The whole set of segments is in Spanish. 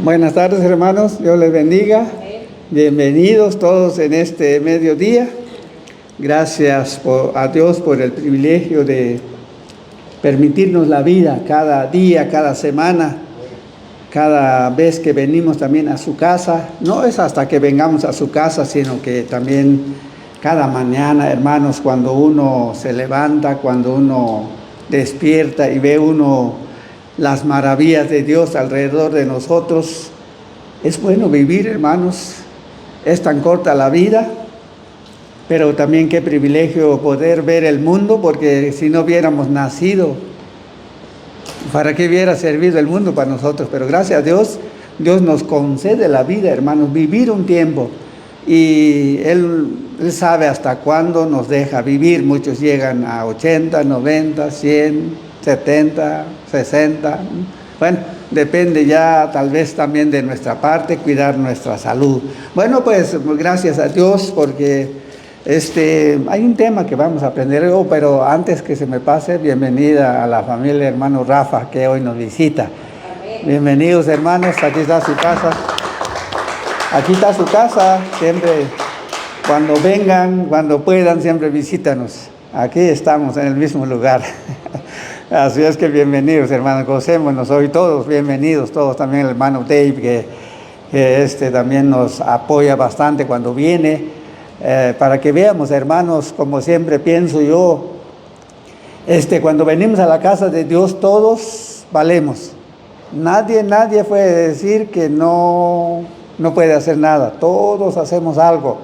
Buenas tardes, hermanos, Dios les bendiga. Bienvenidos todos en este mediodía. Gracias a Dios por el privilegio de permitirnos la vida cada día, cada semana, cada vez que venimos también a su casa. No es hasta que vengamos a su casa, sino que también cada mañana, hermanos, cuando uno se levanta, cuando uno despierta y ve uno las maravillas de Dios alrededor de nosotros. Es bueno vivir, hermanos. Es tan corta la vida, pero también qué privilegio poder ver el mundo, porque si no hubiéramos nacido, ¿para qué hubiera servido el mundo para nosotros? Pero gracias a Dios, Dios nos concede la vida, hermanos, vivir un tiempo. Y Él sabe hasta cuándo nos deja vivir. Muchos llegan a 80, 90, 100, 70, 60. Bueno, depende ya tal vez también de nuestra parte, cuidar nuestra salud. Bueno, pues gracias a Dios porque hay un tema que vamos a aprender hoy, pero antes que se me pase, bienvenida a la familia hermano Rafa que hoy nos visita. Amén. Bienvenidos, hermanos, aquí está su casa. Aquí está su casa, siempre cuando vengan, cuando puedan, siempre visítanos. Aquí estamos en el mismo lugar. Así es que bienvenidos, hermanos, gocémonos hoy todos, bienvenidos todos, también el hermano Dave, que también nos apoya bastante cuando viene, para que veamos, hermanos, como siempre pienso yo, cuando venimos a la casa de Dios todos valemos. Nadie puede decir que no puede hacer nada, todos hacemos algo.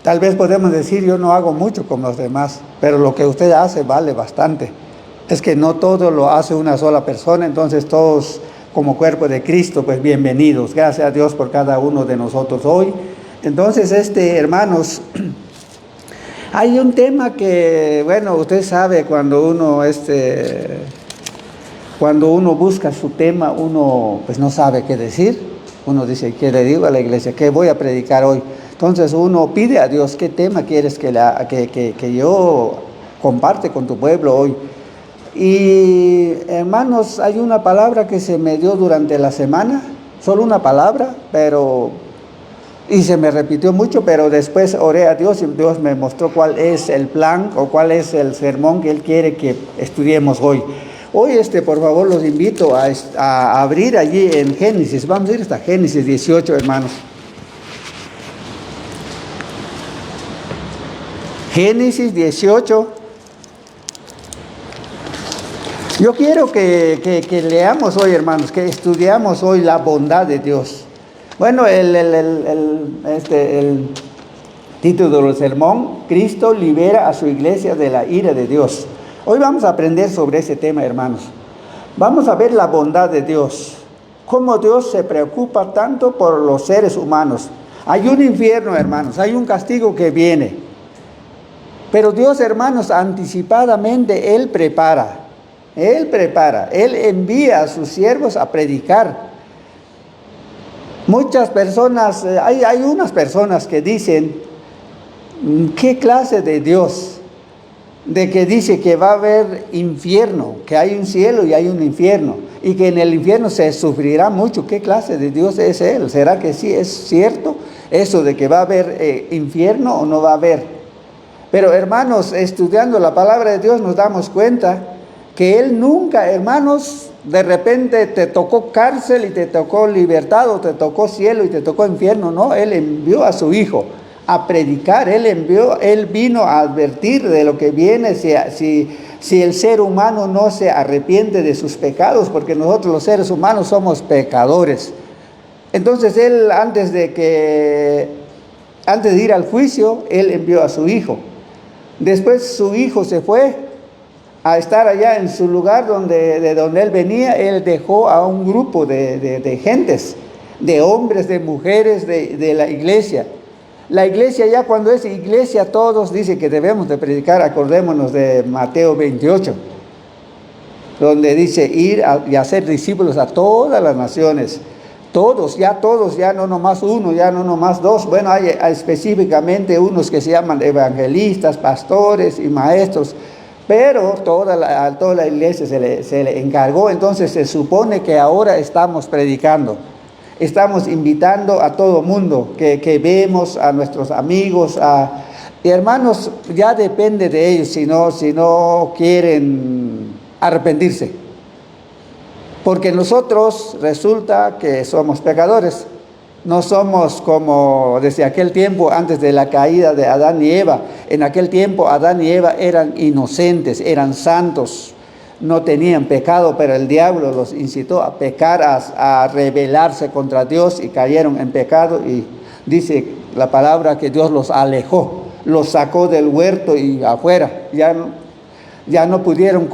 Tal vez podemos decir yo no hago mucho como los demás, pero lo que usted hace vale bastante. Es que no todo lo hace una sola persona, entonces todos como cuerpo de Cristo, pues bienvenidos. Gracias a Dios por cada uno de nosotros hoy. Entonces, hermanos, hay un tema que, bueno, usted sabe cuando uno busca su tema, uno pues no sabe qué decir. Uno dice, ¿qué le digo a la iglesia? ¿Qué voy a predicar hoy? Entonces uno pide a Dios, ¿qué tema quieres que yo comparte con tu pueblo hoy? Y hermanos, hay una palabra que se me dio durante la semana, solo una palabra, y se me repitió mucho, pero después oré a Dios y Dios me mostró cuál es el plan o cuál es el sermón que Él quiere que estudiemos hoy. Hoy, por favor, los invito a abrir allí en Génesis. Vamos a ir hasta Génesis 18, hermanos. Génesis 18. Yo quiero que leamos hoy, hermanos, que estudiamos hoy la bondad de Dios. Bueno, el título del sermón, Cristo libera a su iglesia de la ira de Dios. Hoy vamos a aprender sobre ese tema, hermanos. Vamos a ver la bondad de Dios, cómo Dios se preocupa tanto por los seres humanos. Hay un infierno, hermanos, hay un castigo que viene. Pero Dios, hermanos, anticipadamente Él prepara, Él envía a sus siervos a predicar. Muchas personas, hay unas personas que dicen, ¿qué clase de Dios? De que dice que va a haber infierno, que hay un cielo y hay un infierno, y que en el infierno se sufrirá mucho. ¿Qué clase de Dios es Él? ¿Será que sí es cierto eso de que va a haber infierno o no va a haber? Pero hermanos, estudiando la palabra de Dios nos damos cuenta que Él nunca, hermanos, de repente te tocó cárcel y te tocó libertad, o te tocó cielo y te tocó infierno. No, Él envió a su Hijo a predicar, Él vino a advertir de lo que viene si el ser humano no se arrepiente de sus pecados, porque nosotros los seres humanos somos pecadores. Entonces Él, antes de ir al juicio, Él envió a su Hijo. Después su Hijo se fue a estar allá en su lugar de donde Él venía. Él dejó a un grupo de gentes, de hombres, de mujeres, de la iglesia. La iglesia, ya cuando es iglesia, todos dicen que debemos de predicar. Acordémonos de Mateo 28, donde dice ir y hacer discípulos a todas las naciones. Todos, ya no nomás uno, ya no nomás dos. Bueno, hay específicamente unos que se llaman evangelistas, pastores y maestros, pero a toda la iglesia se le encargó. Entonces se supone que ahora estamos predicando. estamos invitando a todo mundo que vemos, a nuestros amigos, y hermanos, ya depende de ellos si no quieren arrepentirse. Porque nosotros resulta que somos pecadores. No somos como desde aquel tiempo, antes de la caída de Adán y Eva. En aquel tiempo Adán y Eva eran inocentes, eran santos, no tenían pecado, pero el diablo los incitó a pecar, a rebelarse contra Dios, y cayeron en pecado, y dice la palabra que Dios los alejó, los sacó del huerto y afuera. Ya no pudieron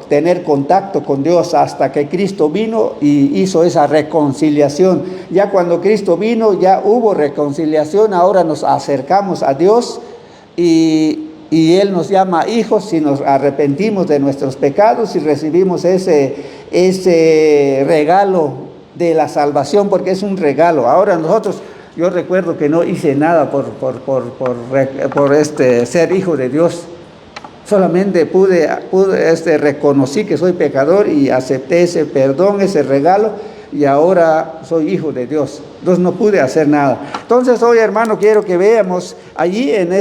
tener contacto con Dios hasta que Cristo vino y hizo esa reconciliación. Ya cuando Cristo vino, ya hubo reconciliación, ahora nos acercamos a Dios y Él nos llama hijos si nos arrepentimos de nuestros pecados y recibimos ese regalo de la salvación, porque es un regalo. Ahora nosotros, yo recuerdo que no hice nada por ser hijo de Dios. Solamente reconocí que soy pecador y acepté ese perdón, ese regalo, y ahora soy hijo de Dios. Entonces no pude hacer nada. Entonces hoy, hermano, quiero que veamos allí en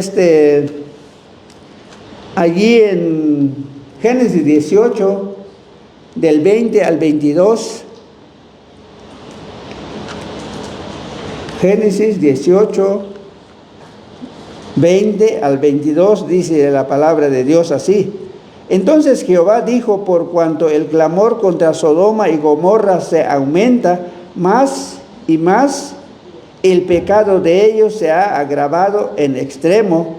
Génesis 18, del 20 al 22. Génesis 18, 20 al 22, dice la palabra de Dios así: Entonces Jehová dijo: por cuanto el clamor contra Sodoma y Gomorra se aumenta más y más, el pecado de ellos se ha agravado en extremo,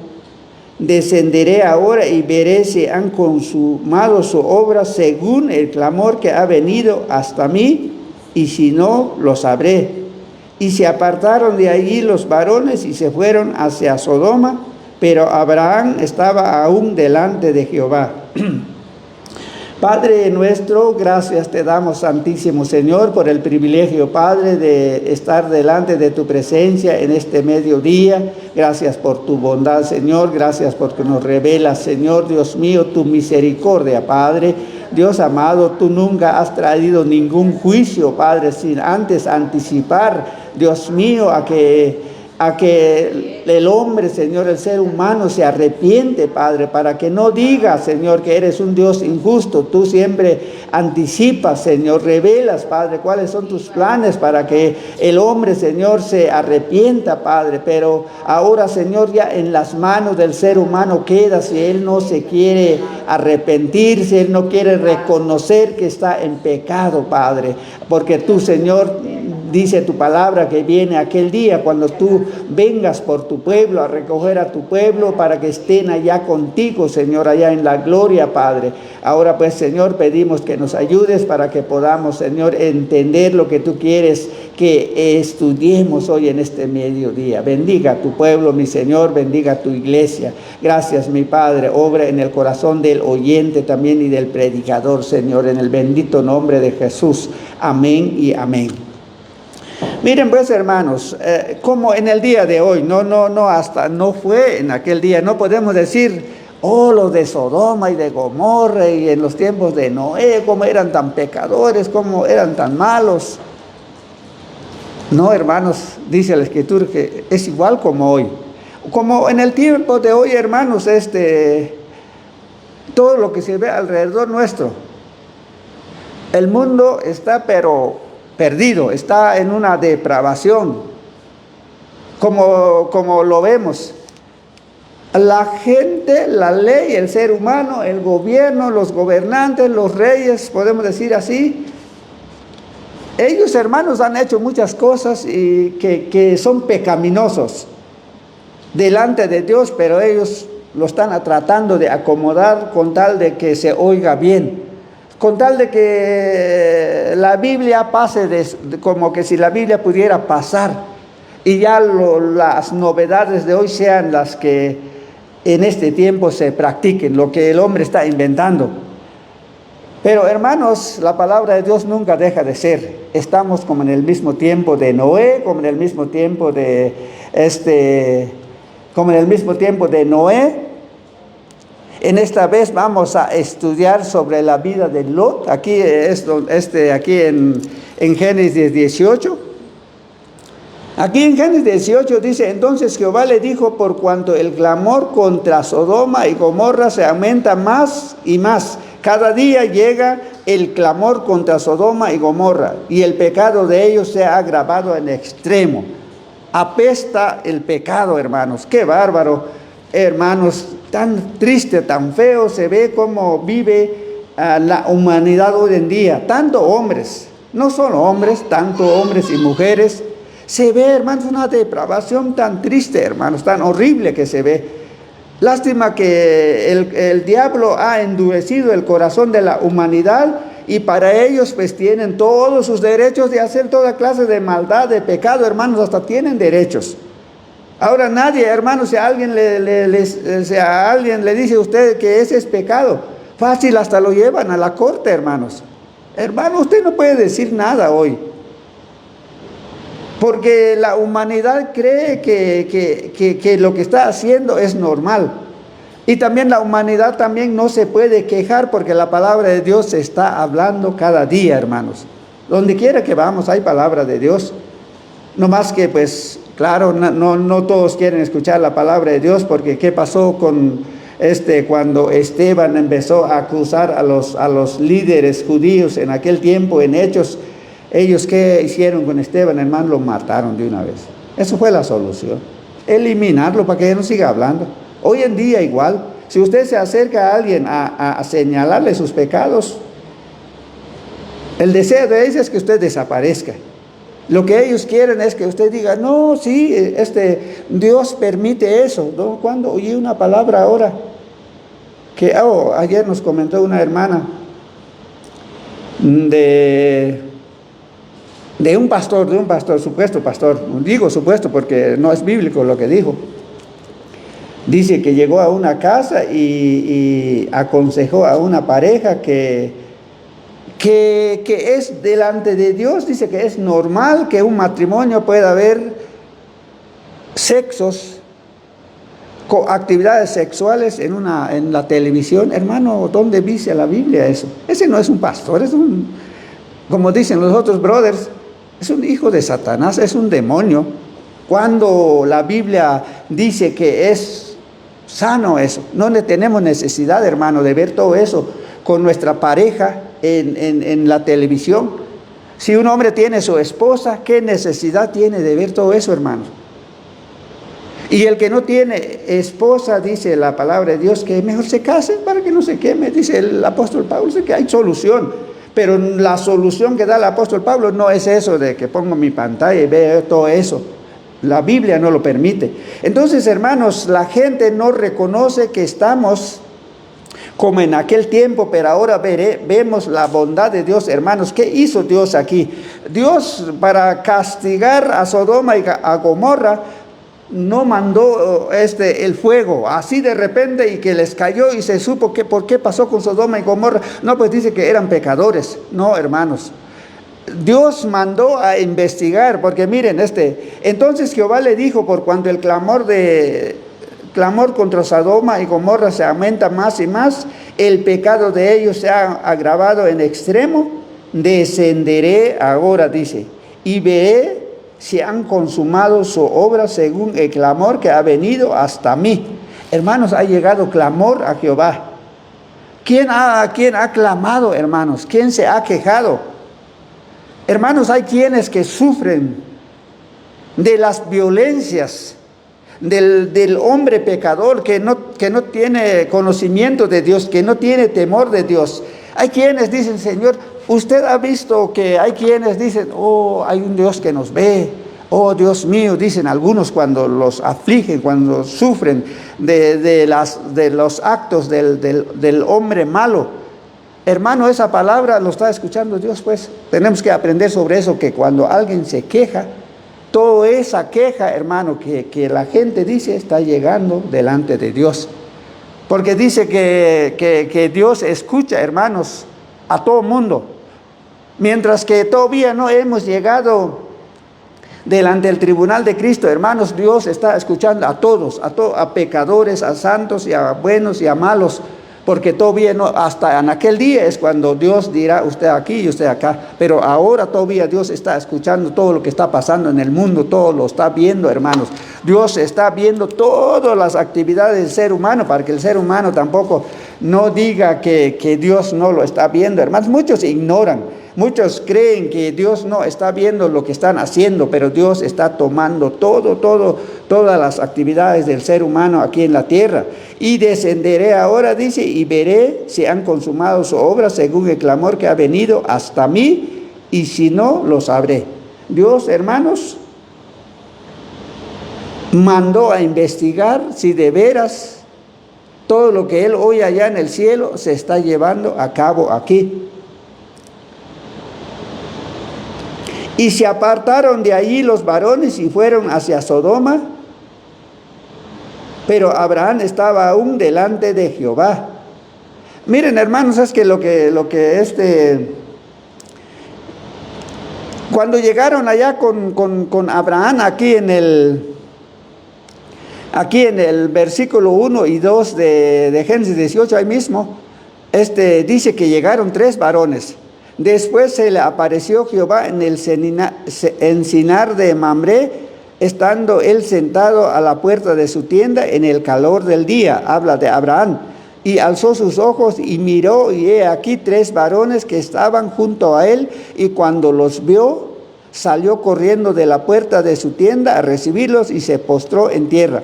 descenderé ahora y veré si han consumado su obra según el clamor que ha venido hasta mí, y si no, lo sabré. Y se apartaron de allí los varones y se fueron hacia Sodoma, pero Abraham estaba aún delante de Jehová. Padre nuestro, gracias te damos, Santísimo Señor, por el privilegio, Padre, de estar delante de tu presencia en este mediodía. Gracias por tu bondad, Señor. Gracias porque nos revelas, Señor, Dios mío, tu misericordia, Padre. Dios amado, tú nunca has traído ningún juicio, Padre, sin antes anticipar, Dios mío, a que el hombre, Señor, el ser humano se arrepiente, Padre, para que no diga, Señor, que eres un Dios injusto. Tú siempre anticipas, Señor, revelas, Padre, cuáles son tus planes para que el hombre, Señor, se arrepienta, Padre. Pero ahora, Señor, ya en las manos del ser humano queda si él no se quiere arrepentir, si él no quiere reconocer que está en pecado, Padre. Porque tú, Señor, dice tu palabra que viene aquel día cuando tú vengas por tu pueblo, a recoger a tu pueblo para que estén allá contigo, Señor, allá en la gloria, Padre. Ahora pues, Señor, pedimos que nos ayudes para que podamos, Señor, entender lo que tú quieres que estudiemos hoy en este mediodía. Bendiga a tu pueblo, mi Señor, bendiga a tu iglesia. Gracias, mi Padre, obra en el corazón del oyente también y del predicador, Señor, en el bendito nombre de Jesús. Amén y amén. Miren pues, hermanos, como en el día de hoy, no fue en aquel día, no podemos decir, los de Sodoma y de Gomorra y en los tiempos de Noé, cómo eran tan pecadores, cómo eran tan malos. No, hermanos, dice la Escritura que es igual como hoy. Como en el tiempo de hoy, hermanos, todo lo que se ve alrededor nuestro, el mundo está perdido, está en una depravación, como lo vemos. La gente, la ley, el ser humano, el gobierno, los gobernantes, los reyes, podemos decir así, ellos, hermanos, han hecho muchas cosas y que son pecaminosos delante de Dios, pero ellos lo están tratando de acomodar con tal de que se oiga bien, con tal de que la Biblia pase como que si la Biblia pudiera pasar y ya las novedades de hoy sean las que en este tiempo se practiquen, lo que el hombre está inventando. Pero, hermanos, la palabra de Dios nunca deja de ser. Estamos como en el mismo tiempo de Noé, como en el mismo tiempo de Noé. En esta vez vamos a estudiar sobre la vida de Lot. Aquí en Génesis 18. Aquí en Génesis 18 dice, entonces Jehová le dijo, por cuanto el clamor contra Sodoma y Gomorra se aumenta más y más. Cada día llega el clamor contra Sodoma y Gomorra, y el pecado de ellos se ha agravado en extremo. Apesta el pecado, hermanos. Qué bárbaro, hermanos. Tan triste, tan feo se ve cómo vive la humanidad hoy en día. Tanto hombres, no solo hombres, tanto hombres y mujeres. Se ve, hermanos, una depravación tan triste, hermanos, tan horrible que se ve. Lástima que el diablo ha endurecido el corazón de la humanidad, y para ellos pues tienen todos sus derechos de hacer toda clase de maldad, de pecado, hermanos, hasta tienen derechos. Ahora nadie, hermanos, si a alguien le dice a usted que ese es pecado, fácil hasta lo llevan a la corte, hermanos. Hermano, usted no puede decir nada hoy. Porque la humanidad cree que lo que está haciendo es normal. Y también la humanidad también no se puede quejar, porque la palabra de Dios se está hablando cada día, hermanos. Donde quiera que vamos hay palabra de Dios. No más que pues, claro, no todos quieren escuchar la palabra de Dios, porque ¿qué pasó con cuando Esteban empezó a acusar a los líderes judíos en aquel tiempo, en Hechos? Ellos, ¿qué hicieron con Esteban, hermano? Lo mataron de una vez. Eso fue la solución. Eliminarlo para que no siga hablando. Hoy en día igual. Si usted se acerca a alguien a señalarle sus pecados, el deseo de ellos es que usted desaparezca. Lo que ellos quieren es que usted diga, no, sí, Dios permite eso. ¿No? Cuando oí una palabra ahora, que ayer nos comentó una hermana de un pastor, supuesto pastor. Digo supuesto porque no es bíblico lo que dijo. Dice que llegó a una casa y aconsejó a una pareja que es delante de Dios. Dice que es normal que un matrimonio pueda haber sexos, actividades sexuales en la televisión. Hermano, ¿dónde dice la Biblia eso? Ese no es un pastor, es como dicen los otros brothers, es un hijo de Satanás, es un demonio. Cuando la Biblia dice que es sano eso, no tenemos necesidad, hermano, de ver todo eso con nuestra pareja en la televisión. Si un hombre tiene su esposa, ¿qué necesidad tiene de ver todo eso, hermano? Y el que no tiene esposa, dice la palabra de Dios, que mejor se case para que no se queme. Dice el apóstol Pablo, dice que hay solución. Pero la solución que da el apóstol Pablo no es eso de que pongo mi pantalla y veo todo eso. La Biblia no lo permite. Entonces, hermanos, la gente no reconoce que estamos como en aquel tiempo, pero ahora vemos la bondad de Dios, hermanos. ¿Qué hizo Dios aquí? Dios, para castigar a Sodoma y a Gomorra, no mandó el fuego así de repente y que les cayó y se supo que por qué pasó con Sodoma y Gomorra. No, pues dice que eran pecadores. No, hermanos. Dios mandó a investigar, porque miren, entonces Jehová le dijo, por cuanto el clamor contra Sodoma y Gomorra se aumenta más y más, el pecado de ellos se ha agravado en extremo, descenderé ahora, dice, y veré si han consumado su obra según el clamor que ha venido hasta mí. Hermanos, ha llegado clamor a Jehová. ¿Quién ha clamado, hermanos? ¿Quién se ha quejado? Hermanos, hay quienes que sufren de las violencias del hombre pecador que no tiene conocimiento de Dios, que no tiene temor de Dios. Hay quienes dicen, Señor, usted ha visto que hay quienes dicen, oh, hay un Dios que nos ve. Oh, Dios mío, dicen algunos cuando los afligen, cuando sufren de los actos del hombre malo. Hermano, esa palabra lo está escuchando Dios, pues. Tenemos que aprender sobre eso, que cuando alguien se queja, toda esa queja, hermano, que la gente dice, está llegando delante de Dios. Porque dice que Dios escucha, hermanos, a todo mundo. Mientras que todavía no hemos llegado delante del tribunal de Cristo, hermanos, Dios está escuchando a todos, a pecadores, a santos y a buenos y a malos. Porque todavía no, hasta en aquel día es cuando Dios dirá, usted aquí y usted acá. Pero ahora todavía Dios está escuchando todo lo que está pasando en el mundo, todo lo está viendo, hermanos. Dios está viendo todas las actividades del ser humano, para que el ser humano tampoco no diga que Dios no lo está viendo, hermanos. Muchos ignoran, muchos creen que Dios no está viendo lo que están haciendo, pero Dios está tomando todas las actividades del ser humano aquí en la tierra. Y descenderé ahora, dice, y veré si han consumado su obra según el clamor que ha venido hasta mí, y si no, lo sabré. Dios, hermanos, mandó a investigar si de veras todo lo que Él oye allá en el cielo se está llevando a cabo aquí. Y se apartaron de allí los varones y fueron hacia Sodoma, pero Abraham estaba aún delante de Jehová. Miren, hermanos, es que cuando llegaron allá con Abraham aquí en el versículo 1 y 2 de Génesis 18, ahí mismo, dice que llegaron 3 varones. Después se le apareció Jehová en el encinar de Mamre, estando él sentado a la puerta de su tienda en el calor del día. Habla de Abraham. Y alzó sus ojos y miró, y he aquí 3 varones que estaban junto a él, y cuando los vio, salió corriendo de la puerta de su tienda a recibirlos y se postró en tierra.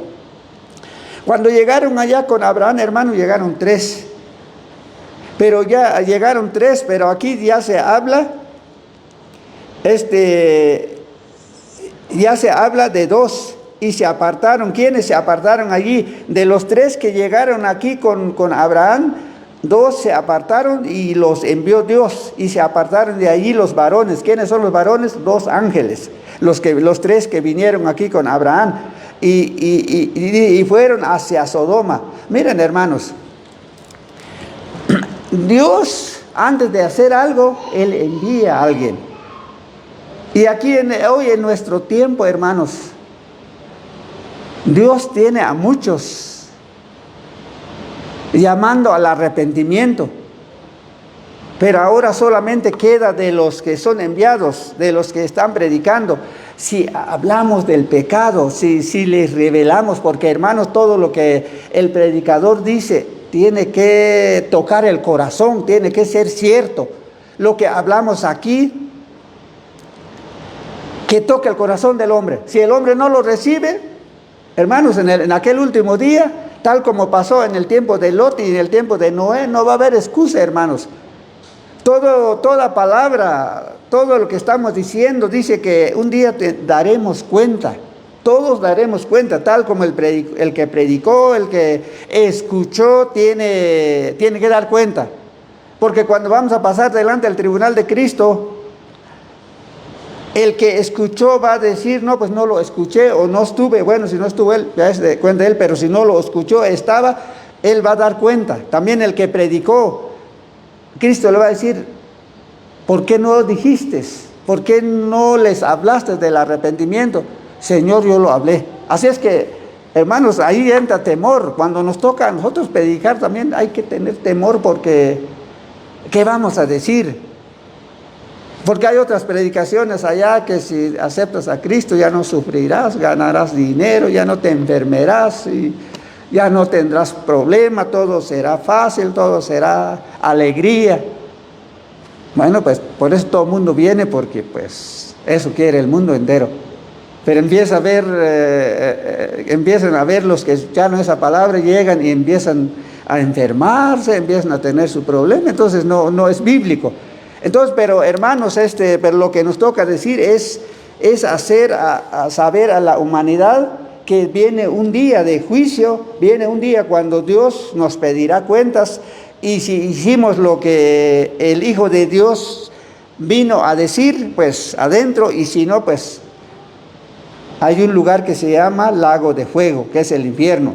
Cuando llegaron allá con Abraham, hermano, llegaron 3. Pero ya llegaron 3, pero aquí ya se habla, ya se habla de 2. Y se apartaron. ¿Quiénes se apartaron allí? De los 3 que llegaron aquí con Abraham, 2 se apartaron y los envió Dios. Y se apartaron de allí los varones. ¿Quiénes son los varones? 2 ángeles. Los 3 que vinieron aquí con Abraham. Y fueron hacia Sodoma. Miren, hermanos. Dios, antes de hacer algo, Él envía a alguien. Y aquí hoy en nuestro tiempo, hermanos, Dios tiene a muchos llamando al arrepentimiento, pero ahora solamente queda de los que son enviados, de los que están predicando. Si hablamos del pecado, si les revelamos, porque hermanos, todo lo que el predicador dice tiene que tocar el corazón, tiene que ser cierto. Lo que hablamos aquí, que toque el corazón del hombre. Si el hombre no lo recibe, hermanos, en aquel último día, tal como pasó en el tiempo de Lot y en el tiempo de Noé, no va a haber excusa, hermanos. Toda palabra, todo lo que estamos diciendo, dice que un día te daremos cuenta. Todos daremos cuenta, tal como el que predicó, el que escuchó, tiene que dar cuenta. Porque cuando vamos a pasar delante del tribunal de Cristo, el que escuchó va a decir, no, pues no lo escuché o no estuve. Bueno, si no estuvo él, ya es de cuenta él, pero si no lo escuchó, estaba, él va a dar cuenta. También el que predicó, Cristo le va a decir, ¿por qué no dijiste? ¿Por qué no les hablaste del arrepentimiento? Señor, yo lo hablé. Así es que, hermanos, ahí entra temor. Cuando nos toca a nosotros predicar también hay que tener temor porque, ¿qué vamos a decir? Porque hay otras predicaciones allá que si aceptas a Cristo ya no sufrirás, ganarás dinero, ya no te enfermarás, y ya no tendrás problema, todo será fácil, todo será alegría. Bueno, pues por eso todo el mundo viene, porque pues eso quiere el mundo entero. Pero empiezan a ver los que escucharon esa palabra, llegan y empiezan a enfermarse, empiezan a tener su problema, entonces no es bíblico. Entonces, pero hermanos, pero lo que nos toca decir es hacer a saber a la humanidad que viene un día de juicio, viene un día cuando Dios nos pedirá cuentas, y si hicimos lo que el Hijo de Dios vino a decir, pues adentro, y si no, pues hay un lugar que se llama lago de fuego, que es el infierno.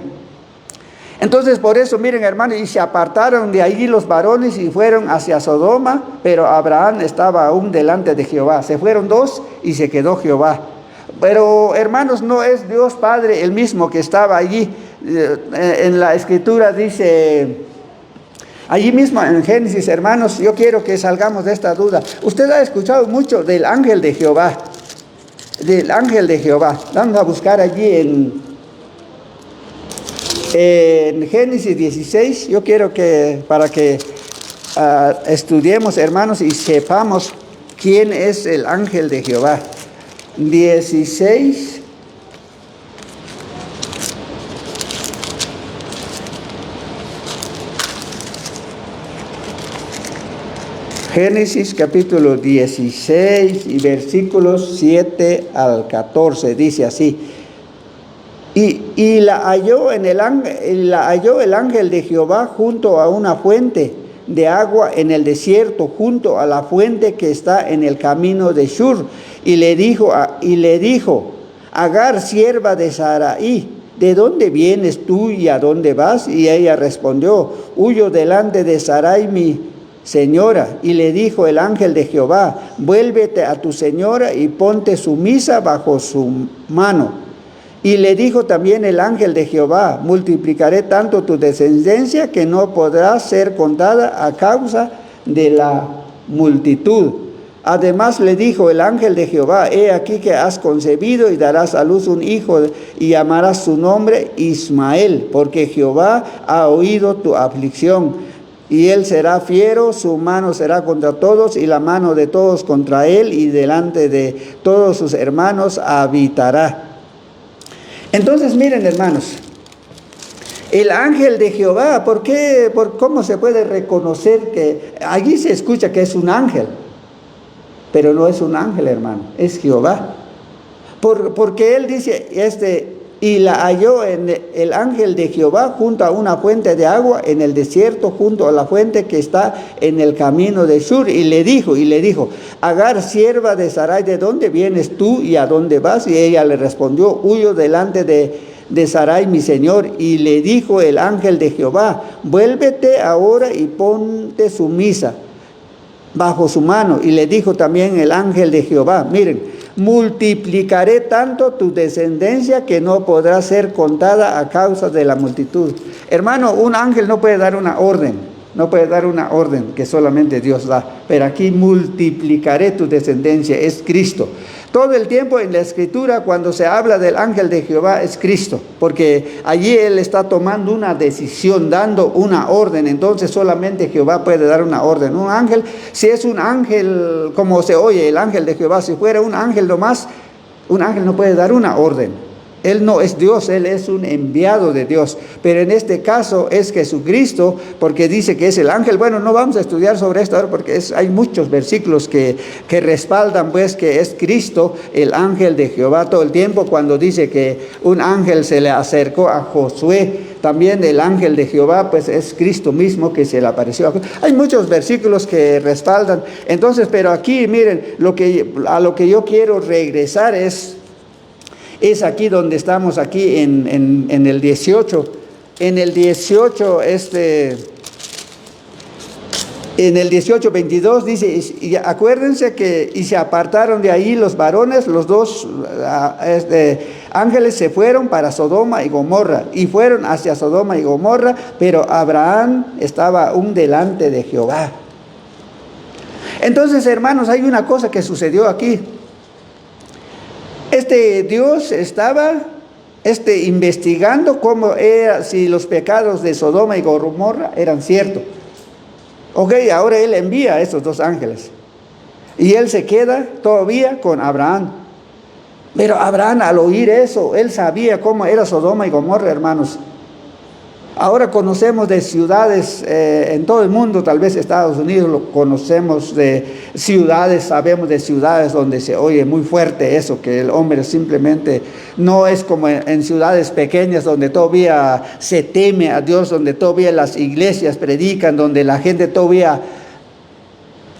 Entonces, por eso, miren, hermanos, y se apartaron de allí los varones y fueron hacia Sodoma, pero Abraham estaba aún delante de Jehová. Se fueron 2 y se quedó Jehová. Pero, hermanos, no es Dios Padre el mismo que estaba allí. En la Escritura dice Allí mismo en Génesis, hermanos, yo quiero que salgamos de esta duda. Usted ha escuchado mucho del ángel de Jehová. Del ángel de Jehová. Vamos a buscar allí en Génesis 16. Yo quiero que, para que estudiemos, hermanos, y sepamos quién es el ángel de Jehová. 16. Génesis capítulo 16 y versículos 7 al 14, dice así. Y la halló el ángel de Jehová junto a una fuente de agua en el desierto, junto a la fuente que está en el camino de Shur. Y le dijo, Agar, sierva de Sarai, ¿de dónde vienes tú y a dónde vas? Y ella respondió, huyo delante de Sarai mi señora. Y le dijo el ángel de Jehová, vuélvete a tu señora y ponte sumisa bajo su mano. Y le dijo también el ángel de Jehová, multiplicaré tanto tu descendencia que no podrá ser contada a causa de la multitud. Además le dijo el ángel de Jehová, he aquí que has concebido y darás a luz un hijo y llamarás su nombre Ismael, porque Jehová ha oído tu aflicción. Y él será fiero, su mano será contra todos y la mano de todos contra él, y delante de todos sus hermanos habitará. Entonces miren, hermanos, el ángel de Jehová, ¿cómo se puede reconocer que allí se escucha que es un ángel? Pero no es un ángel, hermano, es Jehová. Porque él dice, y la halló el ángel de Jehová junto a una fuente de agua en el desierto, junto a la fuente que está en el camino de Shur. Y le dijo, Agar, sierva de Sarai, ¿de dónde vienes tú y a dónde vas? Y ella le respondió, huyo delante de Sarai mi señor. Y le dijo el ángel de Jehová, vuélvete ahora y ponte sumisa bajo su mano. Y le dijo también el ángel de Jehová, miren, multiplicaré tanto tu descendencia que no podrá ser contada a causa de la multitud. Hermano, un ángel no puede dar una orden, que solamente Dios da. Pero aquí multiplicaré tu descendencia, es Cristo. Todo el tiempo en la Escritura, cuando se habla del ángel de Jehová, es Cristo, porque allí Él está tomando una decisión, dando una orden. Entonces solamente Jehová puede dar una orden. Un ángel, si es un ángel, como se oye, el ángel de Jehová, si fuera un ángel nomás, un ángel no puede dar una orden. Él no es Dios, Él es un enviado de Dios. Pero en este caso es Jesucristo, porque dice que es el ángel. Bueno, no vamos a estudiar sobre esto ahora porque hay muchos versículos que respaldan pues que es Cristo, el ángel de Jehová. Todo el tiempo cuando dice que un ángel se le acercó a Josué, también el ángel de Jehová pues es Cristo mismo que se le apareció. Hay muchos versículos que respaldan. Entonces, pero aquí miren, a lo que yo quiero regresar es aquí donde estamos, aquí en el 18. En el 18, en el 18:22 dice, y acuérdense que, y se apartaron de ahí los varones, los dos ángeles se fueron para Sodoma y Gomorra, y fueron hacia Sodoma y Gomorra, pero Abraham estaba aún delante de Jehová. Entonces, hermanos, hay una cosa que sucedió aquí. Dios estaba investigando cómo era, si los pecados de Sodoma y Gomorra eran ciertos. Ok, ahora Él envía a estos dos ángeles. Y Él se queda todavía con Abraham. Pero Abraham, al oír eso, él sabía cómo era Sodoma y Gomorra, hermanos. Ahora conocemos de ciudades en todo el mundo, tal vez Estados Unidos lo conocemos de ciudades, sabemos de ciudades donde se oye muy fuerte eso, que el hombre simplemente no es como en ciudades pequeñas donde todavía se teme a Dios, donde todavía las iglesias predican, donde la gente todavía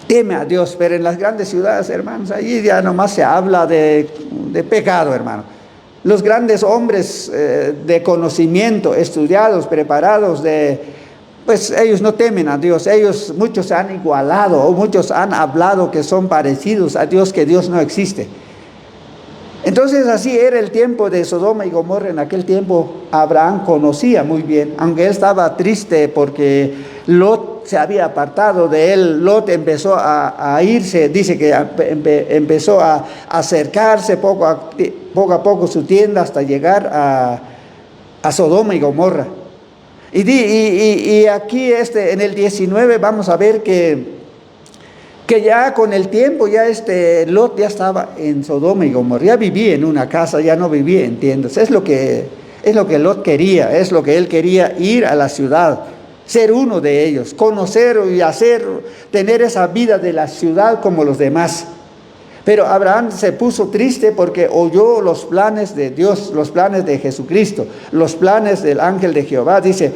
teme a Dios. Pero en las grandes ciudades, hermanos, allí ya nomás se habla de pecado, hermano. Los grandes hombres de conocimiento, estudiados, preparados, pues ellos no temen a Dios. Muchos se han igualado o muchos han hablado que son parecidos a Dios, que Dios no existe. Entonces así era el tiempo de Sodoma y Gomorra. En aquel tiempo Abraham conocía muy bien, aunque él estaba triste porque Lot se había apartado de él. Lot empezó a irse, dice que empezó a acercarse poco a poco su tienda hasta llegar a Sodoma y Gomorra. Y aquí en el 19 vamos a ver que ya con el tiempo ya Lot ya estaba en Sodoma y Gomorra, ya vivía en una casa, ya no vivía en tiendas. Es lo que Lot quería, es lo que él quería, ir a la ciudad, ser uno de ellos, conocer y tener esa vida de la ciudad como los demás. Pero Abraham se puso triste porque oyó los planes de Dios, los planes de Jesucristo, los planes del ángel de Jehová. Dice,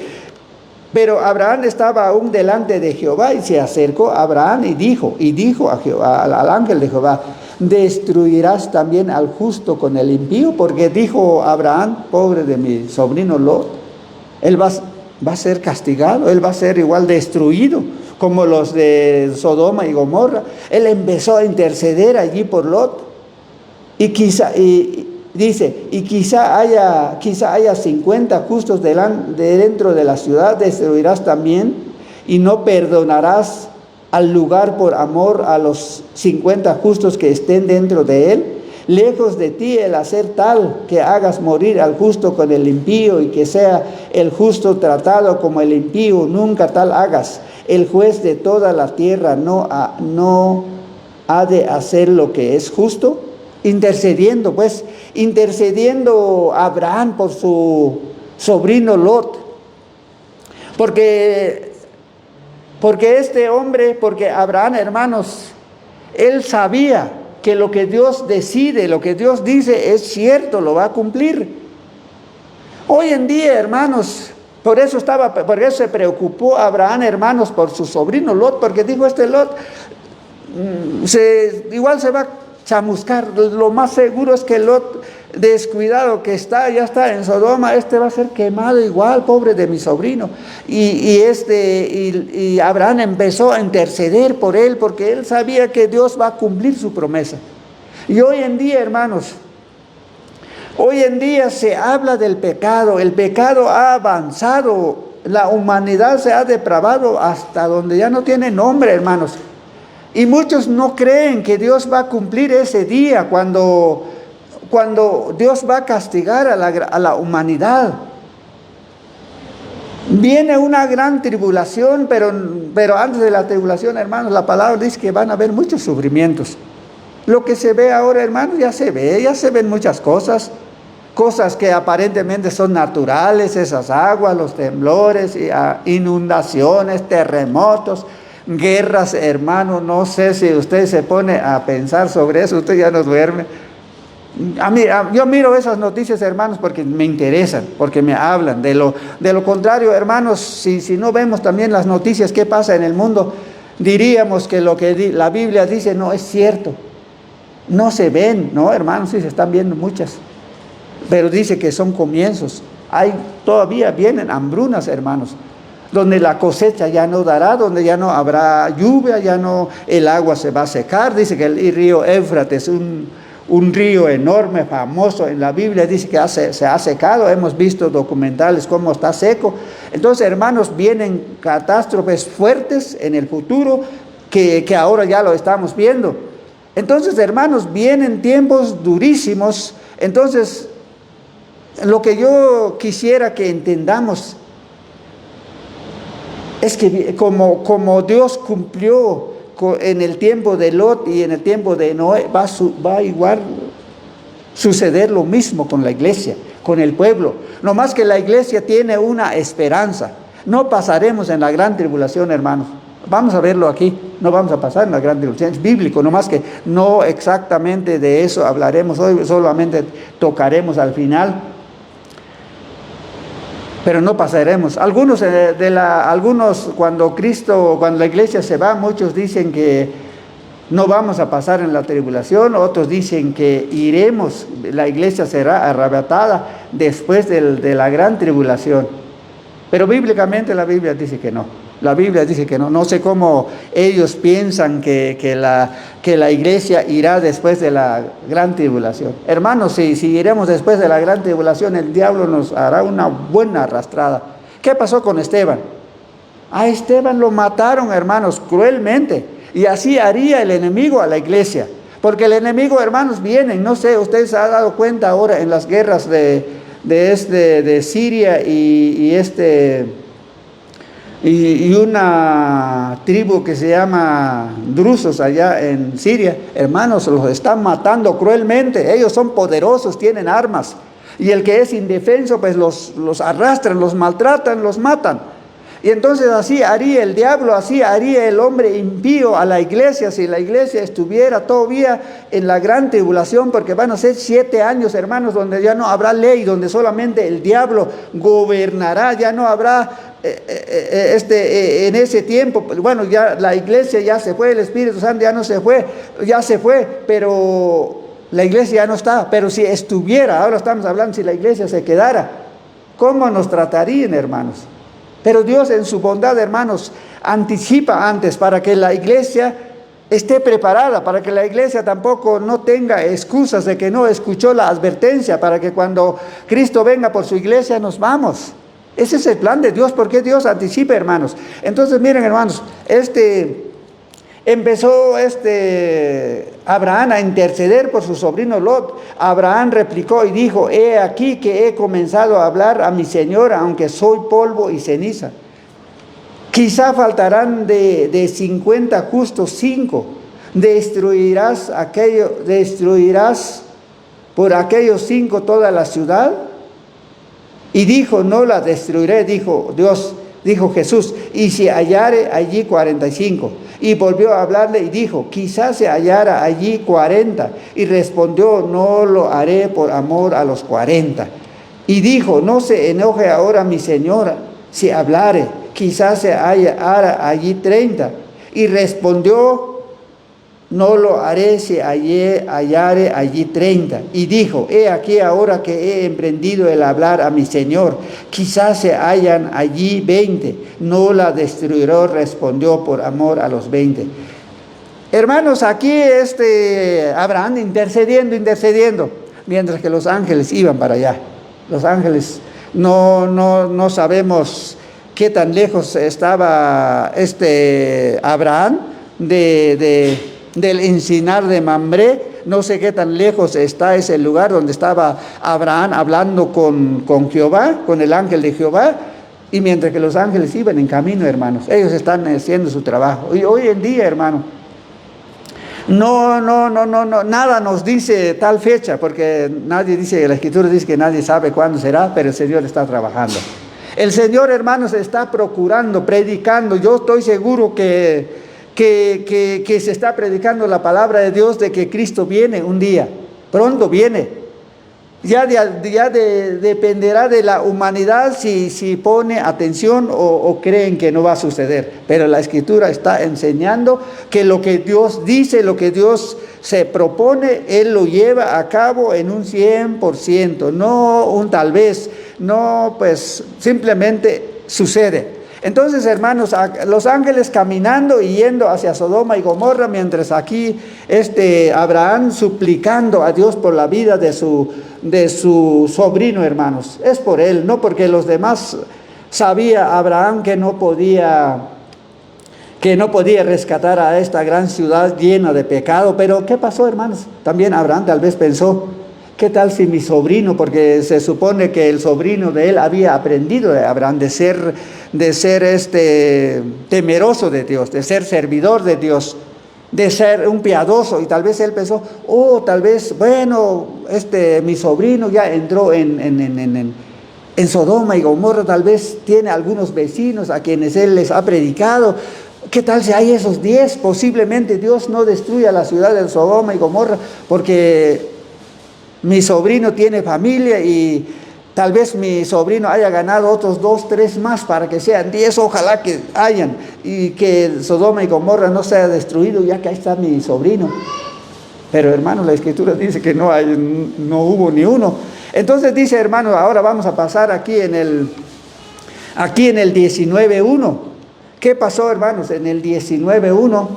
pero Abraham estaba aún delante de Jehová y se acercó a Abraham y dijo a Jehová, al ángel de Jehová, ¿destruirás también al justo con el impío? Porque dijo Abraham, pobre de mi sobrino Lot, él va a ser castigado, él va a ser igual destruido como los de Sodoma y Gomorra. Él empezó a interceder allí por Lot. Y quizá haya 50 justos dentro de la ciudad, destruirás también, y no perdonarás al lugar por amor a los 50 justos que estén dentro de él. Lejos de ti el hacer tal que hagas morir al justo con el impío, y que sea el justo tratado como el impío, nunca tal hagas. El juez de toda la tierra no ha de hacer lo que es justo. Intercediendo Abraham por su sobrino Lot. Porque Abraham, hermanos, él sabía que lo que Dios decide, lo que Dios dice es cierto, lo va a cumplir. Hoy en día, hermanos, por eso se preocupó Abraham, hermanos, por su sobrino Lot, porque dijo, Lot igual se va a chamuscar. Lo más seguro es que Lot, descuidado que ya está en Sodoma, va a ser quemado igual, pobre de mi sobrino. Y Abraham empezó a interceder por él, porque él sabía que Dios va a cumplir su promesa. Y hoy en día, hermanos, se habla del pecado. El pecado ha avanzado, la humanidad se ha depravado hasta donde ya no tiene nombre, hermanos. Y muchos no creen que Dios va a cumplir ese día cuando Dios va a castigar a la humanidad. Viene una gran tribulación, pero antes de la tribulación, hermanos, la palabra dice que van a haber muchos sufrimientos. Lo que se ve ahora, hermanos, ya se ven muchas cosas que aparentemente son naturales, esas aguas, los temblores, inundaciones, terremotos, guerras, hermano. No sé si usted se pone a pensar sobre eso, usted ya no duerme. Yo miro esas noticias, hermanos, porque me interesan, porque me hablan. De lo contrario, hermanos, si no vemos también las noticias, qué pasa en el mundo, diríamos que lo que la Biblia dice no es cierto. No se ven, no, hermanos, sí se están viendo muchas, pero dice que son comienzos. Todavía vienen hambrunas, hermanos, donde la cosecha ya no dará, donde ya no habrá lluvia, el agua se va a secar. Dice que el río Éufrates, un río enorme, famoso en la Biblia, dice que se ha secado. Hemos visto documentales cómo está seco. Entonces, hermanos, vienen catástrofes fuertes en el futuro que ahora ya lo estamos viendo. Entonces, hermanos, vienen tiempos durísimos. Entonces, lo que yo quisiera que entendamos es que como Dios cumplió en el tiempo de Lot y en el tiempo de Noé, va a igual suceder lo mismo con la iglesia, con el pueblo. No más que la iglesia tiene una esperanza. No pasaremos en la gran tribulación, hermanos. Vamos a verlo aquí. No vamos a pasar en la gran tribulación. Es bíblico, no más que no exactamente de eso hablaremos hoy. Solamente tocaremos al final. Pero no pasaremos. Algunos cuando la iglesia se va, muchos dicen que no vamos a pasar en la tribulación, otros dicen que iremos, la iglesia será arrebatada después de la gran tribulación. Pero bíblicamente la Biblia dice que no. La Biblia dice que no. No sé cómo ellos piensan que la iglesia irá después de la gran tribulación. Hermanos, si iremos después de la gran tribulación, el diablo nos hará una buena arrastrada. ¿Qué pasó con Esteban? A Esteban lo mataron, hermanos, cruelmente. Y así haría el enemigo a la iglesia. Porque el enemigo, hermanos, vienen, no sé, ustedes se han dado cuenta ahora en las guerras de Siria y una tribu que se llama drusos allá en Siria, hermanos, los están matando cruelmente. Ellos son poderosos, tienen armas. Y el que es indefenso, pues los arrastran, los maltratan, los matan. Y entonces así haría el diablo, así haría el hombre impío a la iglesia, si la iglesia estuviera todavía en la gran tribulación, porque van a ser 7 años, hermanos, donde ya no habrá ley, donde solamente el diablo gobernará, ya no habrá en ese tiempo. Bueno, ya la iglesia ya se fue, el Espíritu Santo ya no se fue, ya se fue, pero la iglesia ya no está. Pero si estuviera, ahora estamos hablando, si la iglesia se quedara, ¿cómo nos tratarían, hermanos? Pero Dios en su bondad, hermanos, anticipa antes para que la iglesia esté preparada, para que la iglesia tampoco no tenga excusas de que no escuchó la advertencia, para que cuando Cristo venga por su iglesia nos vamos. Ese es el plan de Dios, porque Dios anticipa, hermanos. Entonces, miren, hermanos, empezó Abraham a interceder por su sobrino Lot. Abraham replicó y dijo: he aquí que he comenzado a hablar a mi señora, aunque soy polvo y ceniza. Quizá faltarán de 50 justos 5. ¿Destruirás por aquellos 5 toda la ciudad? Y dijo: no la destruiré, dijo Jesús, y si hallare allí 45. Y volvió a hablarle y dijo: quizás se hallara allí 40. Y respondió: no lo haré por amor a los 40. Y dijo: no se enoje ahora mi señora si hablare, quizás se hallara allí 30. Y respondió: no lo haré si hallare allí 30. Y dijo: he aquí ahora que he emprendido el hablar a mi señor, quizás se hallan allí 20. No la destruiré, respondió, por amor a los 20. Hermanos, aquí Abraham intercediendo, mientras que los ángeles iban para allá. Los ángeles no sabemos qué tan lejos estaba Abraham del encinar de Mambré. No sé qué tan lejos está ese lugar donde estaba Abraham hablando con Jehová, con el ángel de Jehová, y mientras que los ángeles iban en camino, hermanos, ellos están haciendo su trabajo. Y hoy en día, hermano, no, nada nos dice tal fecha, porque nadie dice, la Escritura dice que nadie sabe cuándo será, pero el Señor está trabajando. El Señor, hermanos, está procurando, predicando. Yo estoy seguro que se está predicando la palabra de Dios de que Cristo viene un día, pronto viene. Ya dependerá de la humanidad si pone atención o creen que no va a suceder. Pero la Escritura está enseñando que lo que Dios dice, lo que Dios se propone, Él lo lleva a cabo en un 100%, no un tal vez, no, pues simplemente sucede. Entonces, hermanos, los ángeles caminando y yendo hacia Sodoma y Gomorra, mientras aquí Abraham suplicando a Dios por la vida de su sobrino, hermanos. Es por él, no porque los demás sabía Abraham que no podía rescatar a esta gran ciudad llena de pecado. Pero ¿qué pasó, hermanos? También Abraham tal vez pensó: ¿qué tal si mi sobrino? Porque se supone que el sobrino de él había aprendido de Abraham de ser temeroso de Dios, de ser servidor de Dios, de ser un piadoso. Y tal vez él pensó: tal vez, bueno, mi sobrino ya entró en Sodoma y Gomorra, tal vez tiene algunos vecinos a quienes él les ha predicado. ¿Qué tal si hay esos 10? Posiblemente Dios no destruya la ciudad de Sodoma y Gomorra porque mi sobrino tiene familia, y tal vez mi sobrino haya ganado otros 2, 3 más para que sean 10, ojalá que hayan, y que Sodoma y Gomorra no sea destruido, ya que ahí está mi sobrino. Pero, hermano, la Escritura dice que no hubo ni uno. Entonces dice, hermano, ahora vamos a pasar aquí en el 19:1. ¿Qué pasó, hermanos, en el 19:1?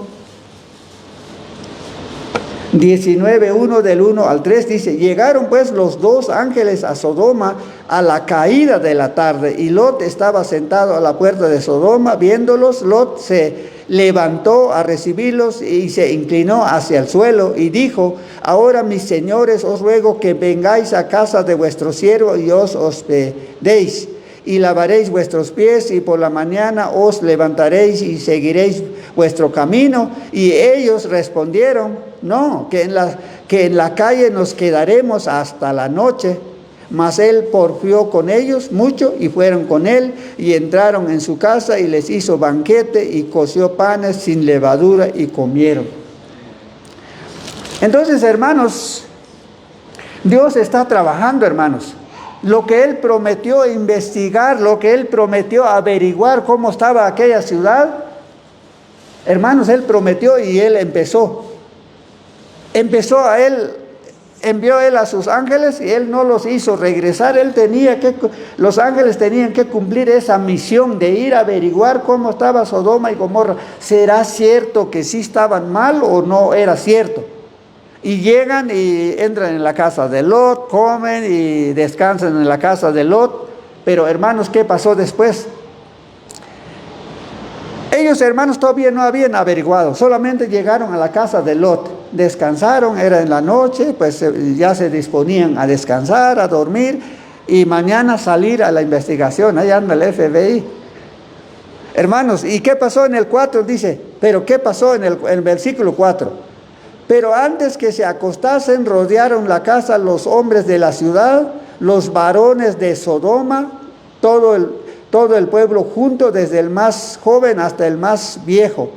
19:1 del 1 al 3 dice: llegaron pues los dos ángeles a Sodoma a la caída de la tarde, y Lot estaba sentado a la puerta de Sodoma. Viéndolos, Lot se levantó a recibirlos y se inclinó hacia el suelo y dijo: ahora, mis señores, os ruego que vengáis a casa de vuestro siervo y os hospedéis, y lavaréis vuestros pies, y por la mañana os levantaréis y seguiréis vuestro camino. Y ellos respondieron: no, que en la calle nos quedaremos hasta la noche. Mas él porfió con ellos mucho, y fueron con él, y entraron en su casa, y les hizo banquete, y coció panes sin levadura, y comieron. Entonces, hermanos, Dios está trabajando, hermanos. Lo que Él prometió investigar, lo que Él prometió averiguar cómo estaba aquella ciudad, hermanos, Él prometió y Él empezó. Envió Él a sus ángeles y Él no los hizo regresar. Los ángeles tenían que cumplir esa misión de ir a averiguar cómo estaba Sodoma y Gomorra. ¿Será cierto que sí estaban mal o no era cierto? Y llegan y entran en la casa de Lot, comen y descansan en la casa de Lot. Pero, hermanos, ¿qué pasó después? Ellos, hermanos, todavía no habían averiguado, solamente llegaron a la casa de Lot, descansaron, era en la noche, pues ya se disponían a descansar, a dormir, y mañana salir a la investigación. Ahí anda el FBI. Hermanos, ¿y qué pasó en el 4? Dice, pero ¿qué pasó en el versículo 4? Pero antes que se acostasen, rodearon la casa los hombres de la ciudad, los varones de Sodoma, todo el pueblo junto, desde el más joven hasta el más viejo.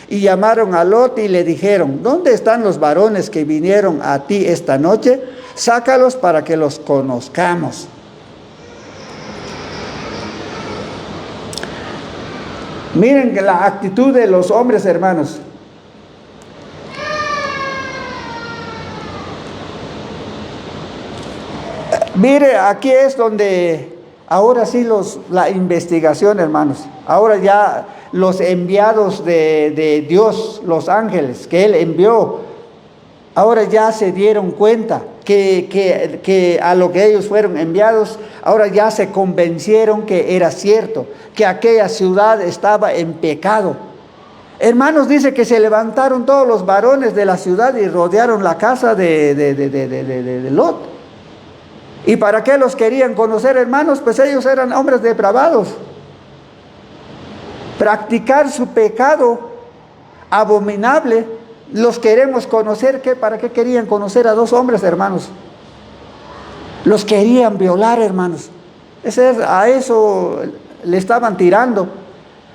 Y llamaron a Lot y le dijeron: ¿dónde están los varones que vinieron a ti esta noche? Sácalos para que los conozcamos. Miren la actitud de los hombres, hermanos. Mire, aquí es donde ahora sí la investigación, hermanos. Ahora ya los enviados de Dios, los ángeles que Él envió, ahora ya se dieron cuenta que a lo que ellos fueron enviados, ahora ya se convencieron que era cierto, que aquella ciudad estaba en pecado. Hermanos, dice que se levantaron todos los varones de la ciudad y rodearon la casa de Lot. ¿Y para qué los querían conocer, hermanos? Pues ellos eran hombres depravados. Practicar su pecado abominable, los queremos conocer. ¿Para qué querían conocer a dos hombres, hermanos? Los querían violar, hermanos. A eso le estaban tirando.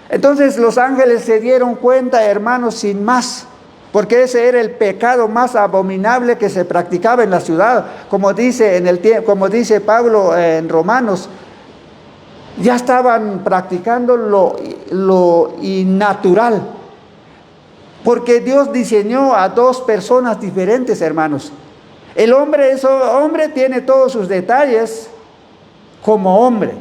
Entonces los ángeles se dieron cuenta, hermanos, sin más, porque ese era el pecado más abominable que se practicaba en la ciudad. Como dice Pablo en Romanos, ya estaban practicando lo innatural, porque Dios diseñó a dos personas diferentes, hermanos. El hombre tiene todos sus detalles como hombre,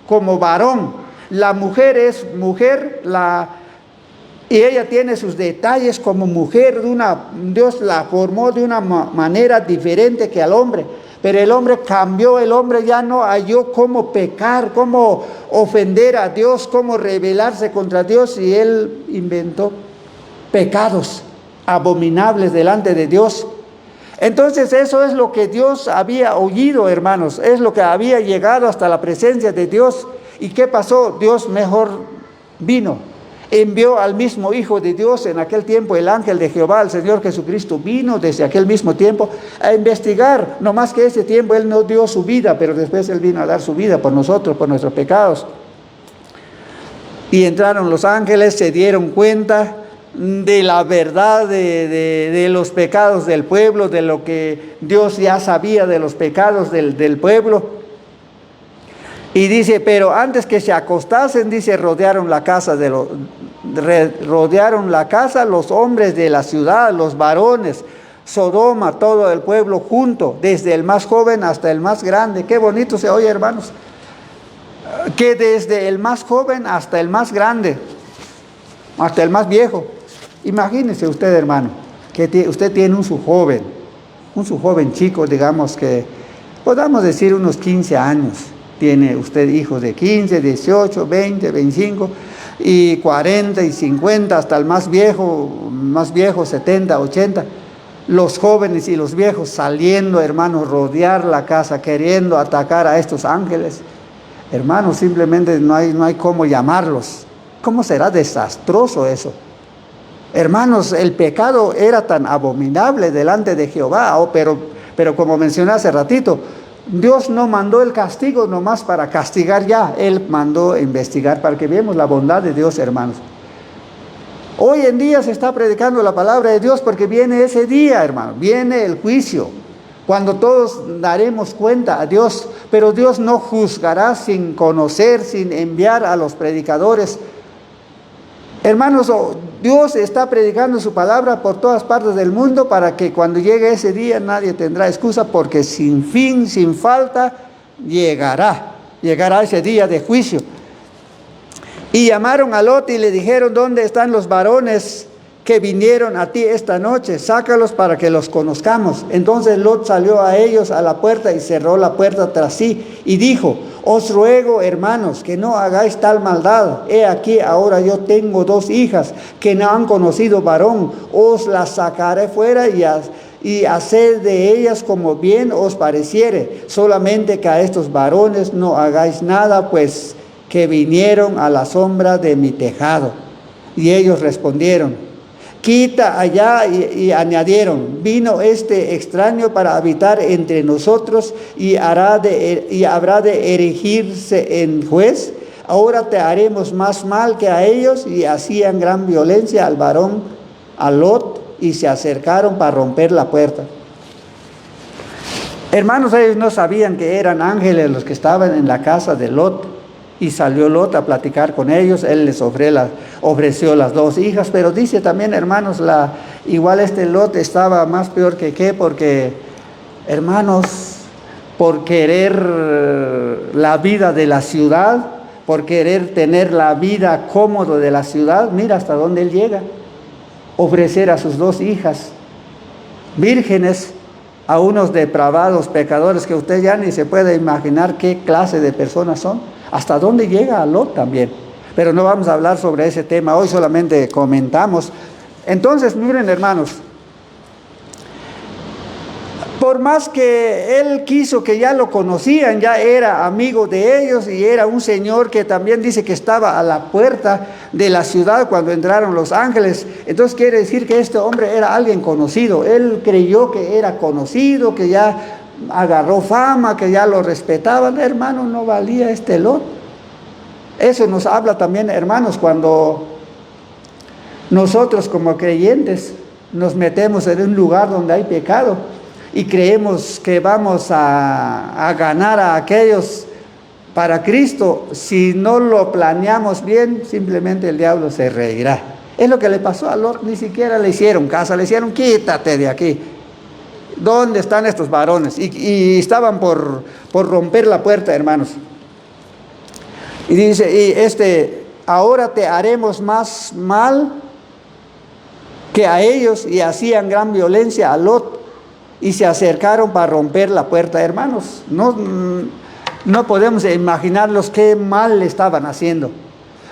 como varón. La mujer es mujer, y ella tiene sus detalles como mujer. Dios la formó de una manera diferente que al hombre. Pero el hombre cambió, el hombre ya no halló cómo pecar, cómo ofender a Dios, cómo rebelarse contra Dios, y él inventó pecados abominables delante de Dios. Entonces eso es lo que Dios había oído, hermanos, es lo que había llegado hasta la presencia de Dios. ¿Y qué pasó? Dios mejor vino. Envió al mismo Hijo de Dios en aquel tiempo, el ángel de Jehová, el Señor Jesucristo, vino desde aquel mismo tiempo a investigar. No más que ese tiempo Él no dio su vida, pero después Él vino a dar su vida por nosotros, por nuestros pecados. Y entraron los ángeles, se dieron cuenta de la verdad de los pecados del pueblo, de lo que Dios ya sabía de los pecados del pueblo. Y dice, pero antes que se acostasen, dice, rodearon la casa los hombres de la ciudad, los varones, Sodoma, todo el pueblo junto, desde el más joven hasta el más grande. Qué bonito se oye, hermanos, que desde el más joven hasta el más grande, hasta el más viejo. Imagínese usted, hermano, que usted tiene un su joven chico, digamos que, podamos decir unos 15 años. Tiene usted hijos de 15, 18, 20, 25 y 40 y 50, hasta el más viejo 70, 80. Los jóvenes y los viejos saliendo, hermanos, rodear la casa, queriendo atacar a estos ángeles. Hermanos, simplemente no hay cómo llamarlos. ¿Cómo será desastroso eso? Hermanos, el pecado era tan abominable delante de Jehová, pero como mencioné hace ratito, Dios no mandó el castigo nomás para castigar ya, Él mandó investigar para que veamos la bondad de Dios, hermanos. Hoy en día se está predicando la palabra de Dios porque viene ese día, hermano, viene el juicio, cuando todos daremos cuenta a Dios, pero Dios no juzgará sin conocer, sin enviar a los predicadores. Hermanos, Dios está predicando su palabra por todas partes del mundo para que cuando llegue ese día nadie tendrá excusa, porque sin fin, sin falta, llegará ese día de juicio. Y llamaron a Lot y le dijeron: ¿dónde están los varones que vinieron a ti esta noche? Sácalos para que los conozcamos. Entonces Lot salió a ellos a la puerta y cerró la puerta tras sí y dijo: os ruego, hermanos, que no hagáis tal maldad. He aquí, ahora yo tengo 2 hijas que no han conocido varón. Os las sacaré fuera y haced de ellas como bien os pareciere. Solamente que a estos varones no hagáis nada, pues que vinieron a la sombra de mi tejado. Y ellos respondieron: quita allá, y añadieron: vino este extraño para habitar entre nosotros y habrá de erigirse en juez. Ahora te haremos más mal que a ellos. Y hacían gran violencia al varón, a Lot, y se acercaron para romper la puerta. Hermanos, ellos no sabían que eran ángeles los que estaban en la casa de Lot. Y salió Lot a platicar con ellos. Él les ofreció las 2 hijas. Pero dice también, hermanos, igual este Lot estaba más peor que porque, hermanos, por querer la vida de la ciudad, por querer tener la vida cómoda de la ciudad, mira hasta dónde él llega. Ofrecer a sus 2 hijas vírgenes a unos depravados pecadores que usted ya ni se puede imaginar qué clase de personas son. ¿Hasta dónde llega Lot también? Pero no vamos a hablar sobre ese tema hoy, solamente comentamos. Entonces, miren, hermanos, por más que él quiso, que ya lo conocían, ya era amigo de ellos y era un señor que también dice que estaba a la puerta de la ciudad cuando entraron los ángeles. Entonces quiere decir que este hombre era alguien conocido. Él creyó que era conocido, que ya agarró fama, que ya lo respetaban. Hermano, no valía este Lot. Eso nos habla también, hermanos, cuando nosotros como creyentes nos metemos en un lugar donde hay pecado y creemos que vamos a ganar a aquellos para Cristo. Si no lo planeamos bien, simplemente el diablo se reirá. Es lo que le pasó a Lot. Ni siquiera le hicieron caso, le hicieron: quítate de aquí. ¿Dónde están estos varones? Y estaban por romper la puerta, hermanos. Y dice: ahora te haremos más mal que a ellos. Y hacían gran violencia a Lot y se acercaron para romper la puerta. Hermanos, no podemos imaginarlos qué mal le estaban haciendo.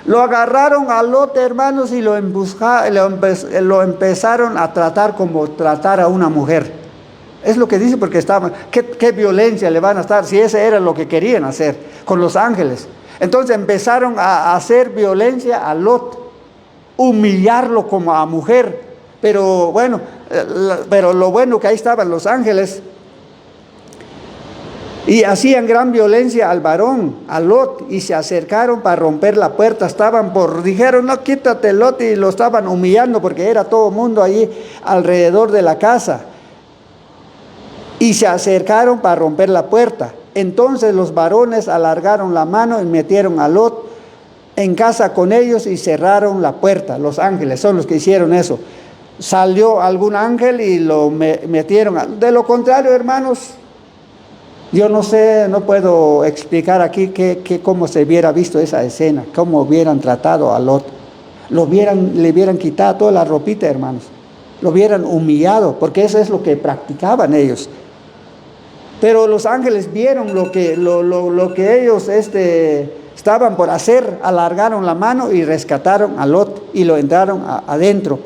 Lo agarraron a Lot, hermanos, y lo empezaron a tratar como tratar a una mujer. Es lo que dice, porque estaban, ¿qué violencia le van a estar? Si ese era lo que querían hacer con los ángeles. Entonces empezaron a hacer violencia a Lot, humillarlo como a mujer. Pero bueno, lo bueno que ahí estaban los ángeles. Y hacían gran violencia al varón, a Lot, y se acercaron para romper la puerta. Dijeron: no, quítate, Lot, y lo estaban humillando porque era todo mundo allí alrededor de la casa. Y se acercaron para romper la puerta. Entonces los varones alargaron la mano y metieron a Lot en casa con ellos y cerraron la puerta. Los ángeles son los que hicieron eso. Salió algún ángel y lo metieron. De lo contrario, hermanos, yo no sé, no puedo explicar aquí cómo se hubiera visto esa escena, cómo hubieran tratado a Lot. Le hubieran quitado toda la ropita, hermanos. lo hubieran humillado, porque eso es lo que practicaban ellos. Pero los ángeles vieron lo que ellos estaban por hacer, alargaron la mano y rescataron a Lot y lo entraron adentro.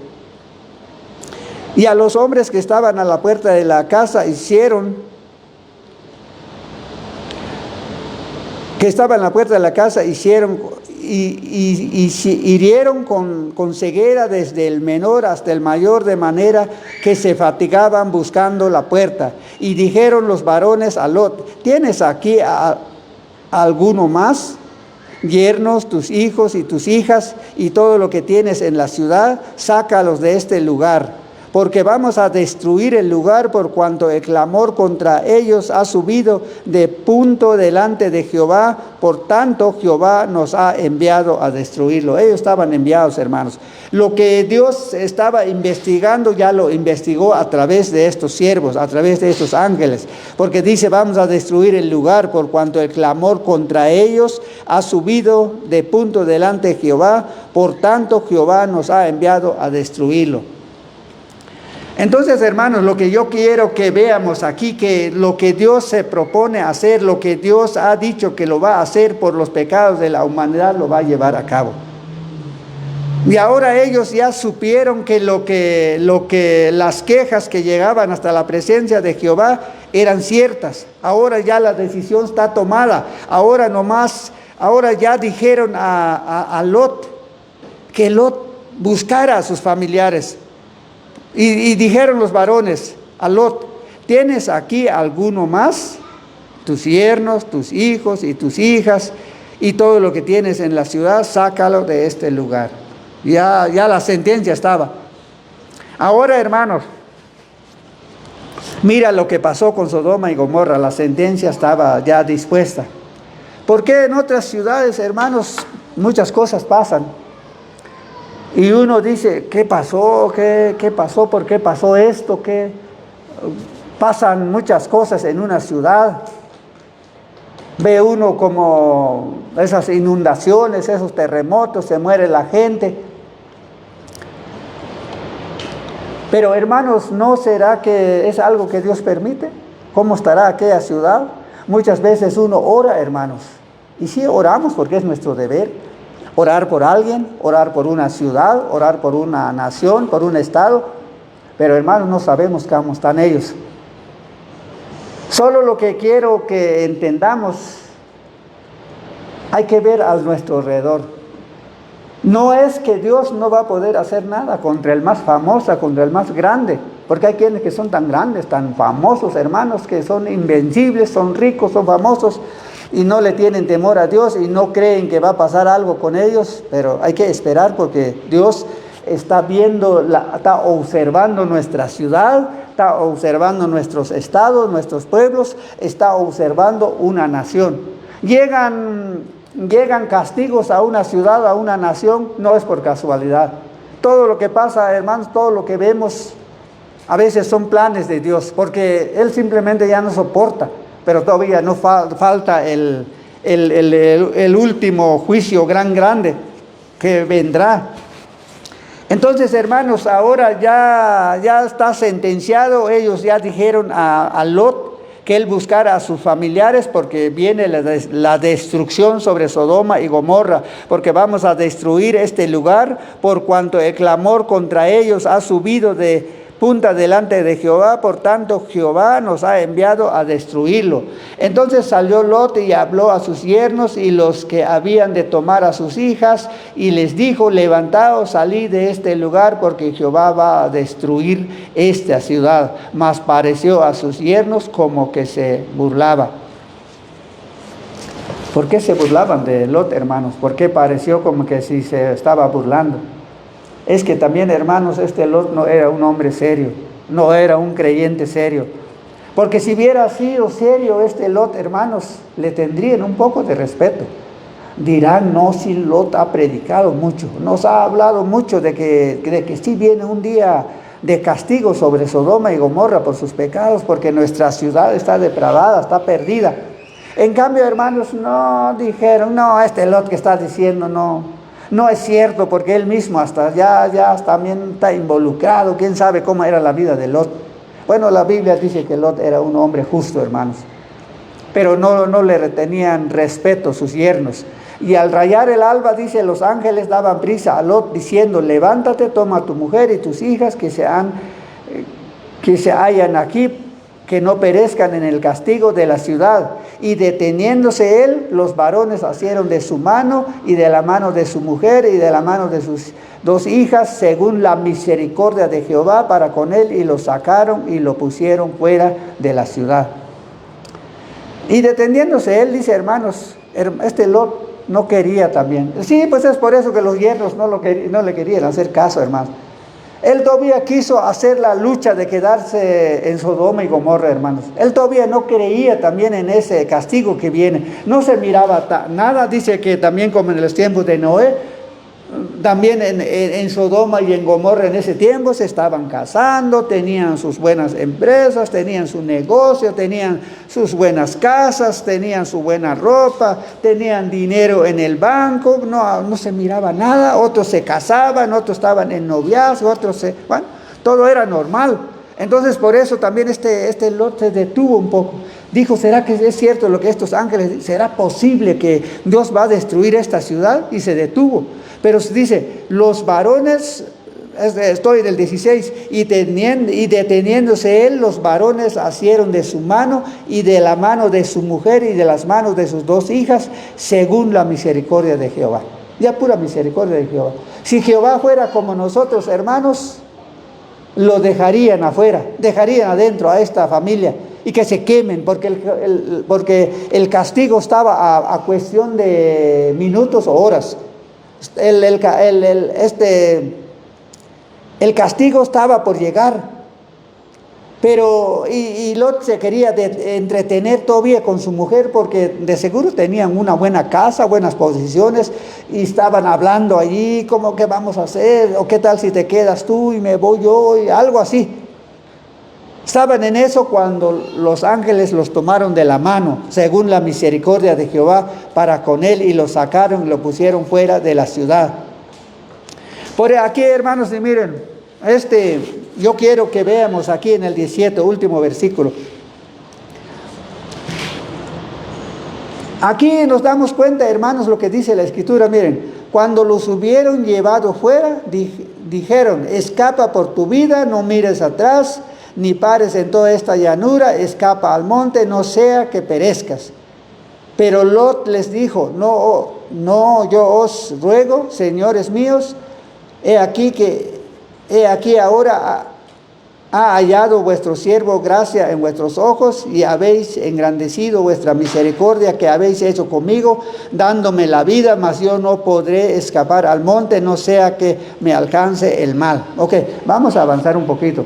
Y a los hombres que estaban a la puerta de la casa hirieron con ceguera desde el menor hasta el mayor, de manera que se fatigaban buscando la puerta. Y dijeron los varones a Lot: ¿tienes aquí a alguno más? Yernos, tus hijos y tus hijas, y todo lo que tienes en la ciudad, sácalos de este lugar, porque vamos a destruir el lugar, por cuanto el clamor contra ellos ha subido de punto delante de Jehová. Por tanto, Jehová nos ha enviado a destruirlo. Ellos estaban enviados, hermanos. Lo que Dios estaba investigando, ya lo investigó a través de estos siervos, a través de estos ángeles. Porque dice: vamos a destruir el lugar, por cuanto el clamor contra ellos ha subido de punto delante de Jehová. Por tanto, Jehová nos ha enviado a destruirlo. Entonces, hermanos, lo que yo quiero que veamos aquí, que lo que Dios se propone hacer, lo que Dios ha dicho que lo va a hacer por los pecados de la humanidad, lo va a llevar a cabo. Y ahora ellos ya supieron que lo que las quejas que llegaban hasta la presencia de Jehová eran ciertas. Ahora ya la decisión está tomada. Ahora ya dijeron a Lot que Lot buscara a sus familiares. Y dijeron los varones a Lot: ¿tienes aquí alguno más? Tus yernos, tus hijos y tus hijas, y todo lo que tienes en la ciudad, sácalo de este lugar. Ya la sentencia estaba. Ahora, hermanos, mira lo que pasó con Sodoma y Gomorra. La sentencia estaba ya dispuesta. Porque en otras ciudades, hermanos, muchas cosas pasan. Y uno dice: ¿qué pasó? ¿Qué pasó? ¿Por qué pasó esto? Pasan muchas cosas en una ciudad. Ve uno como esas inundaciones, esos terremotos, se muere la gente. Pero, hermanos, ¿no será que es algo que Dios permite? ¿Cómo estará aquella ciudad? Muchas veces uno ora, hermanos. Y sí oramos, porque es nuestro deber. Orar por alguien, orar por una ciudad, orar por una nación, por un estado. Pero, hermanos, no sabemos cómo están ellos. Solo lo que quiero que entendamos, hay que ver a nuestro alrededor. No es que Dios no va a poder hacer nada contra el más famoso, contra el más grande. Porque hay quienes que son tan grandes, tan famosos, hermanos, que son invencibles, son ricos, son famosos, y no le tienen temor a Dios y no creen que va a pasar algo con ellos. Pero hay que esperar, porque Dios está viendo, está observando nuestra ciudad, está observando nuestros estados, nuestros pueblos, está observando una nación. Llegan castigos a una ciudad, a una nación, no es por casualidad. Todo lo que pasa, hermanos, todo lo que vemos, a veces son planes de Dios, porque Él simplemente ya no soporta. Pero todavía no falta el último juicio grande que vendrá. Entonces, hermanos, ahora ya está sentenciado. Ellos ya dijeron a Lot que él buscara a sus familiares, porque viene la destrucción sobre Sodoma y Gomorra, porque vamos a destruir este lugar, por cuanto el clamor contra ellos ha subido de punta delante de Jehová. Por tanto, Jehová nos ha enviado a destruirlo. Entonces salió Lot y habló a sus yernos y los que habían de tomar a sus hijas, y les dijo: levantaos, salid de este lugar, porque Jehová va a destruir esta ciudad. Mas pareció a sus yernos como que se burlaba. ¿Por qué se burlaban de Lot, hermanos? ¿Por qué pareció como que si se estaba burlando? Es que también, hermanos, Lot no era un hombre serio, no era un creyente serio. Porque si hubiera sido serio Lot, hermanos, le tendrían un poco de respeto. Dirán: no, si Lot ha predicado mucho, nos ha hablado mucho de que sí viene un día de castigo sobre Sodoma y Gomorra por sus pecados, porque nuestra ciudad está depravada, está perdida. En cambio, hermanos, no dijeron: no, Lot que está diciendo, no. No es cierto, porque él mismo hasta ya también está involucrado. ¿Quién sabe cómo era la vida de Lot? Bueno, la Biblia dice que Lot era un hombre justo, hermanos. Pero no le retenían respeto sus yernos. Y al rayar el alba, dice, los ángeles daban prisa a Lot diciendo, levántate, toma a tu mujer y tus hijas que se hallan aquí, que no perezcan en el castigo de la ciudad. Y deteniéndose él, los varones asieron de su mano y de la mano de su mujer y de la mano de sus 2 hijas, según la misericordia de Jehová para con él, y lo sacaron y lo pusieron fuera de la ciudad. Y deteniéndose él, dice, hermanos, este Lot no quería también. Sí, pues es por eso que los yernos no le querían hacer caso, hermanos. Él todavía quiso hacer la lucha de quedarse en Sodoma y Gomorra, hermanos. Él todavía no creía también en ese castigo que viene. No se miraba nada. Dice que también como en los tiempos de Noé, también en Sodoma y en Gomorra en ese tiempo se estaban casando, tenían sus buenas empresas, tenían su negocio, tenían sus buenas casas, tenían su buena ropa, tenían dinero en el banco, no se miraba nada. Otros se casaban, otros estaban en noviazgo, bueno, todo era normal. Entonces por eso también este Lot se detuvo un poco. Dijo, ¿será que es cierto lo que estos ángeles? ¿Será posible que Dios va a destruir esta ciudad? Y se detuvo. Pero dice, los varones, estoy en el 16, y deteniéndose él, los varones asieron de su mano y de la mano de su mujer y de las manos de sus 2 hijas, según la misericordia de Jehová. Ya pura misericordia de Jehová. Si Jehová fuera como nosotros, hermanos, lo dejarían afuera, dejarían adentro a esta familia y que se quemen, porque el castigo estaba a cuestión de minutos o horas. El castigo estaba por llegar, pero y Lot se quería entretener todavía con su mujer, porque de seguro tenían una buena casa, buenas posiciones, y estaban hablando allí, ¿cómo que vamos a hacer? ¿O qué tal si te quedas tú y me voy yo? Y algo así. Estaban en eso cuando los ángeles los tomaron de la mano, según la misericordia de Jehová para con él, y lo sacaron y lo pusieron fuera de la ciudad. Por aquí, hermanos, y miren, yo quiero que veamos aquí en el 17, último versículo. Aquí nos damos cuenta, hermanos, lo que dice la Escritura. Miren, cuando los hubieron llevado fuera, dijeron, escapa por tu vida, no mires atrás, ni pares en toda esta llanura, escapa al monte, no sea que perezcas. Pero Lot les dijo, no, yo os ruego, señores míos, he aquí ahora ha hallado vuestro siervo gracia en vuestros ojos, y habéis engrandecido vuestra misericordia que habéis hecho conmigo, dándome la vida, mas yo no podré escapar al monte, no sea que me alcance el mal. Ok, vamos a avanzar un poquito.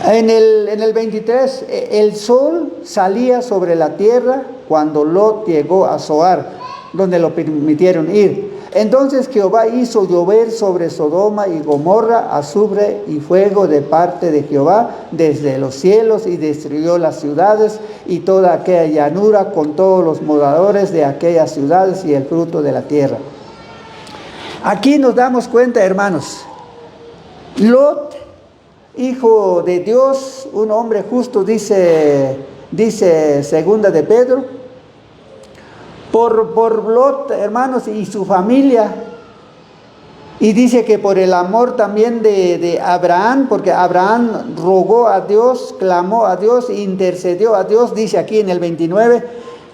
En el 23, el sol salía sobre la tierra cuando Lot llegó a Zoar, donde lo permitieron ir. Entonces Jehová hizo llover sobre Sodoma y Gomorra azufre y fuego de parte de Jehová desde los cielos, y destruyó las ciudades y toda aquella llanura con todos los moradores de aquellas ciudades y el fruto de la tierra. Aquí nos damos cuenta, hermanos, Lot, hijo de Dios, un hombre justo, dice segunda de Pedro, por Lot, hermanos, y su familia. Y dice que por el amor también de Abraham, porque Abraham rogó a Dios, clamó a Dios, intercedió a Dios, dice aquí en el 29,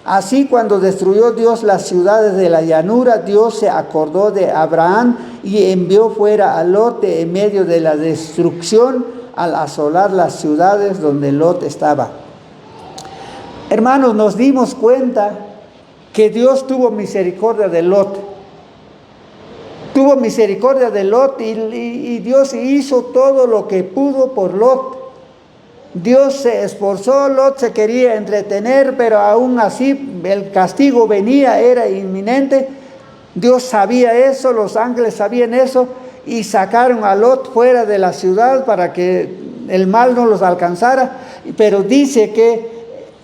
así cuando destruyó Dios las ciudades de la llanura, Dios se acordó de Abraham y envió fuera a Lot de en medio de la destrucción, al asolar las ciudades donde Lot estaba. Hermanos, nos dimos cuenta que Dios tuvo misericordia de Lot. Tuvo misericordia de Lot y Dios hizo todo lo que pudo por Lot. Dios se esforzó, Lot se quería entretener, pero aún así el castigo venía, era inminente. Dios sabía eso, los ángeles sabían eso, y sacaron a Lot fuera de la ciudad para que el mal no los alcanzara. Pero dice que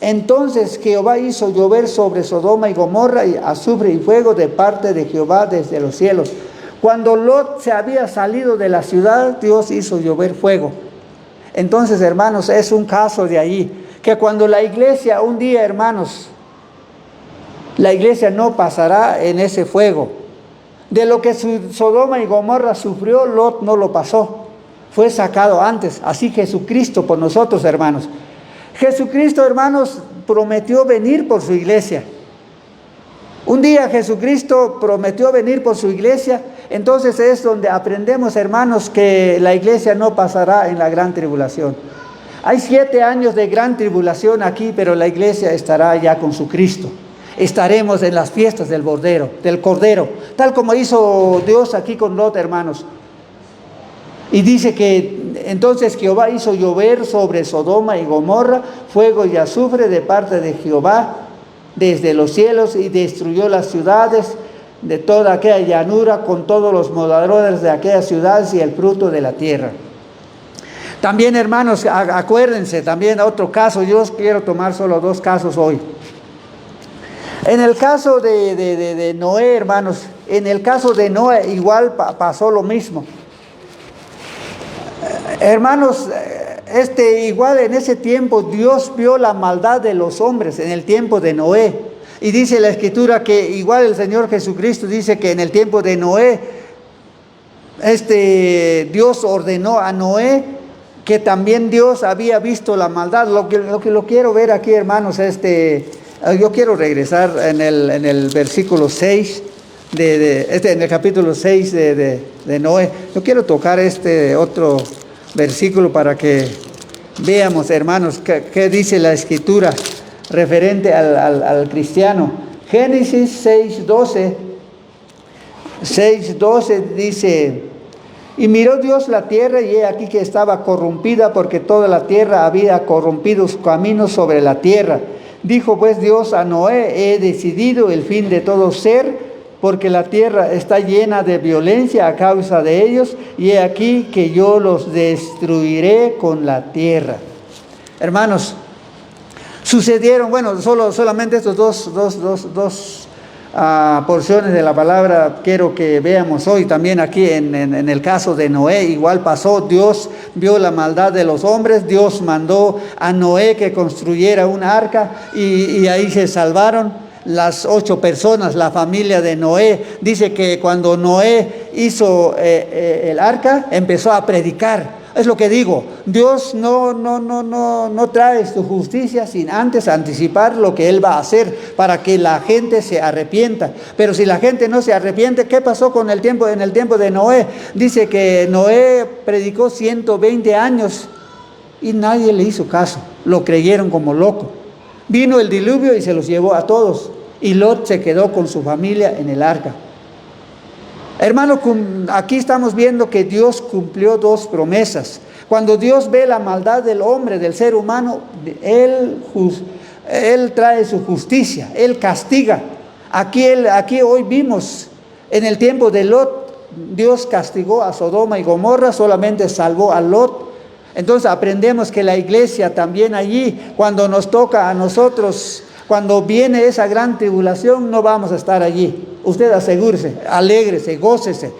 Entonces Jehová hizo llover sobre Sodoma y Gomorra y azufre y fuego de parte de Jehová desde los cielos. Cuando Lot se había salido de la ciudad, Dios hizo llover fuego. Entonces, hermanos, es un caso de ahí, que cuando la iglesia, un día, hermanos, la iglesia no pasará en ese fuego. De lo que Sodoma y Gomorra sufrió, Lot no lo pasó. Fue sacado antes. Así Jesucristo por nosotros, hermanos. Jesucristo, hermanos, prometió venir por su iglesia. Un día Jesucristo prometió venir por su iglesia. Entonces es donde aprendemos, hermanos, que la iglesia no pasará en la gran tribulación. Hay 7 años de gran tribulación aquí, pero la iglesia estará ya con su Cristo. Estaremos en las fiestas del Cordero, tal como hizo Dios aquí con Lot, hermanos. Y dice que entonces Jehová hizo llover sobre Sodoma y Gomorra fuego y azufre de parte de Jehová desde los cielos, y destruyó las ciudades de toda aquella llanura con todos los moradores de aquellas ciudades y el fruto de la tierra. También, hermanos, acuérdense también otro caso. Yo quiero tomar solo 2 casos hoy. En el caso de Noé, hermanos, en el caso de Noé igual pasó lo mismo. Hermanos, igual en ese tiempo Dios vio la maldad de los hombres en el tiempo de Noé. Y dice la Escritura que igual el Señor Jesucristo dice que en el tiempo de Noé, Dios ordenó a Noé que también Dios había visto la maldad. Lo que quiero ver aquí, hermanos, yo quiero regresar en el versículo 6, en el capítulo 6 de Noé. Yo quiero tocar otro versículo para que veamos, hermanos, qué dice la Escritura referente al cristiano. Génesis 6:12 dice: y miró Dios la tierra, y he aquí que estaba corrompida, porque toda la tierra había corrompido sus caminos sobre la tierra. Dijo pues Dios a Noé: he decidido el fin de todo ser, porque la tierra está llena de violencia a causa de ellos, y he aquí que yo los destruiré con la tierra. Hermanos, sucedieron, solamente estos dos porciones de la palabra quiero que veamos hoy. También aquí en el caso de Noé igual pasó. Dios vio la maldad de los hombres. Dios mandó a Noé que construyera un arca, y ahí se salvaron las 8 personas, la familia de Noé. Dice que cuando Noé hizo el arca, empezó a predicar. Es lo que digo, Dios no trae su justicia sin antes anticipar lo que Él va a hacer para que la gente se arrepienta. Pero si la gente no se arrepiente, ¿qué pasó en el tiempo de Noé? Dice que Noé predicó 120 años y nadie le hizo caso, lo creyeron como loco. Vino el diluvio y se los llevó a todos, y Lot se quedó con su familia en el arca. Hermano, aquí estamos viendo que Dios cumplió 2 promesas. Cuando Dios ve la maldad del hombre, del ser humano, Él trae su justicia, Él castiga. Aquí hoy vimos, en el tiempo de Lot, Dios castigó a Sodoma y Gomorra, solamente salvó a Lot. Entonces aprendemos que la iglesia también allí, cuando nos toca a nosotros, cuando viene esa gran tribulación, no vamos a estar allí. Usted asegúrese, alégrese, gócese,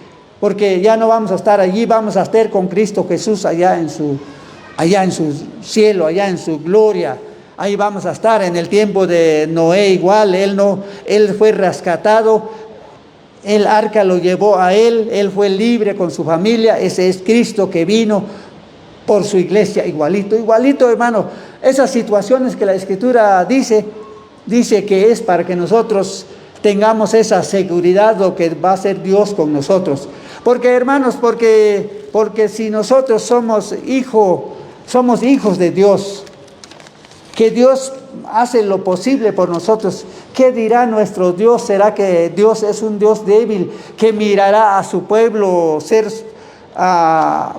porque ya no vamos a estar allí, vamos a estar con Cristo Jesús allá en su cielo, allá en su gloria. Ahí vamos a estar. En el tiempo de Noé igual, él fue rescatado, el arca lo llevó a él fue libre con su familia. Ese es Cristo que vino por su iglesia, igualito, hermano. Esas situaciones que la Escritura dice que es para que nosotros tengamos esa seguridad, lo que va a hacer Dios con nosotros. Porque, hermanos, porque si nosotros somos hijos de Dios, que Dios hace lo posible por nosotros, ¿qué dirá nuestro Dios? ¿Será que Dios es un Dios débil que mirará a su pueblo ser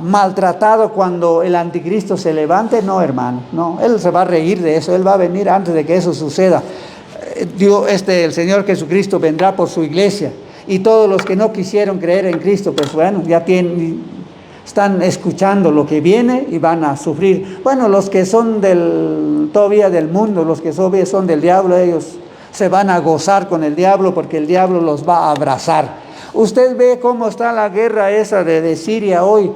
maltratado cuando el anticristo se levante? No, hermano, no. Él se va a reír de eso. Él va a venir antes de que eso suceda. El Señor Jesucristo vendrá por su iglesia, y todos los que no quisieron creer en Cristo, pues bueno, están escuchando lo que viene y van a sufrir. Bueno, los que son todavía del mundo, los que todavía son del diablo, ellos se van a gozar con el diablo porque el diablo los va a abrazar. Usted ve cómo está la guerra esa de Siria hoy.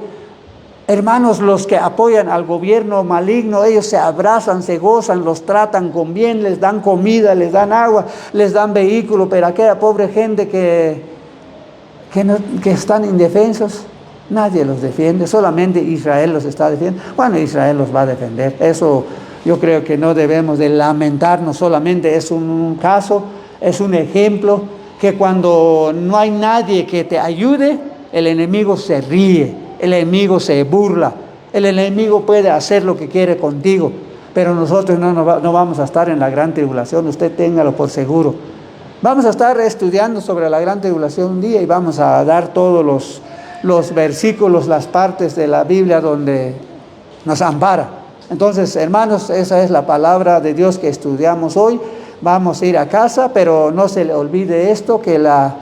Hermanos, los que apoyan al gobierno maligno, ellos se abrazan, se gozan, los tratan con bien, les dan comida, les dan agua, les dan vehículo, pero aquella pobre gente que están indefensos, nadie los defiende, solamente Israel los está defendiendo. Bueno, Israel los va a defender, eso yo creo que no debemos de lamentarnos, solamente es un caso, es un ejemplo, que cuando no hay nadie que te ayude, el enemigo se ríe. El enemigo se burla, el enemigo puede hacer lo que quiere contigo, pero nosotros no vamos a estar en la gran tribulación, usted téngalo por seguro. Vamos a estar estudiando sobre la gran tribulación un día y vamos a dar todos los versículos, las partes de la Biblia donde nos ampara. Entonces, hermanos, esa es la palabra de Dios que estudiamos hoy. Vamos a ir a casa, pero no se le olvide esto, que la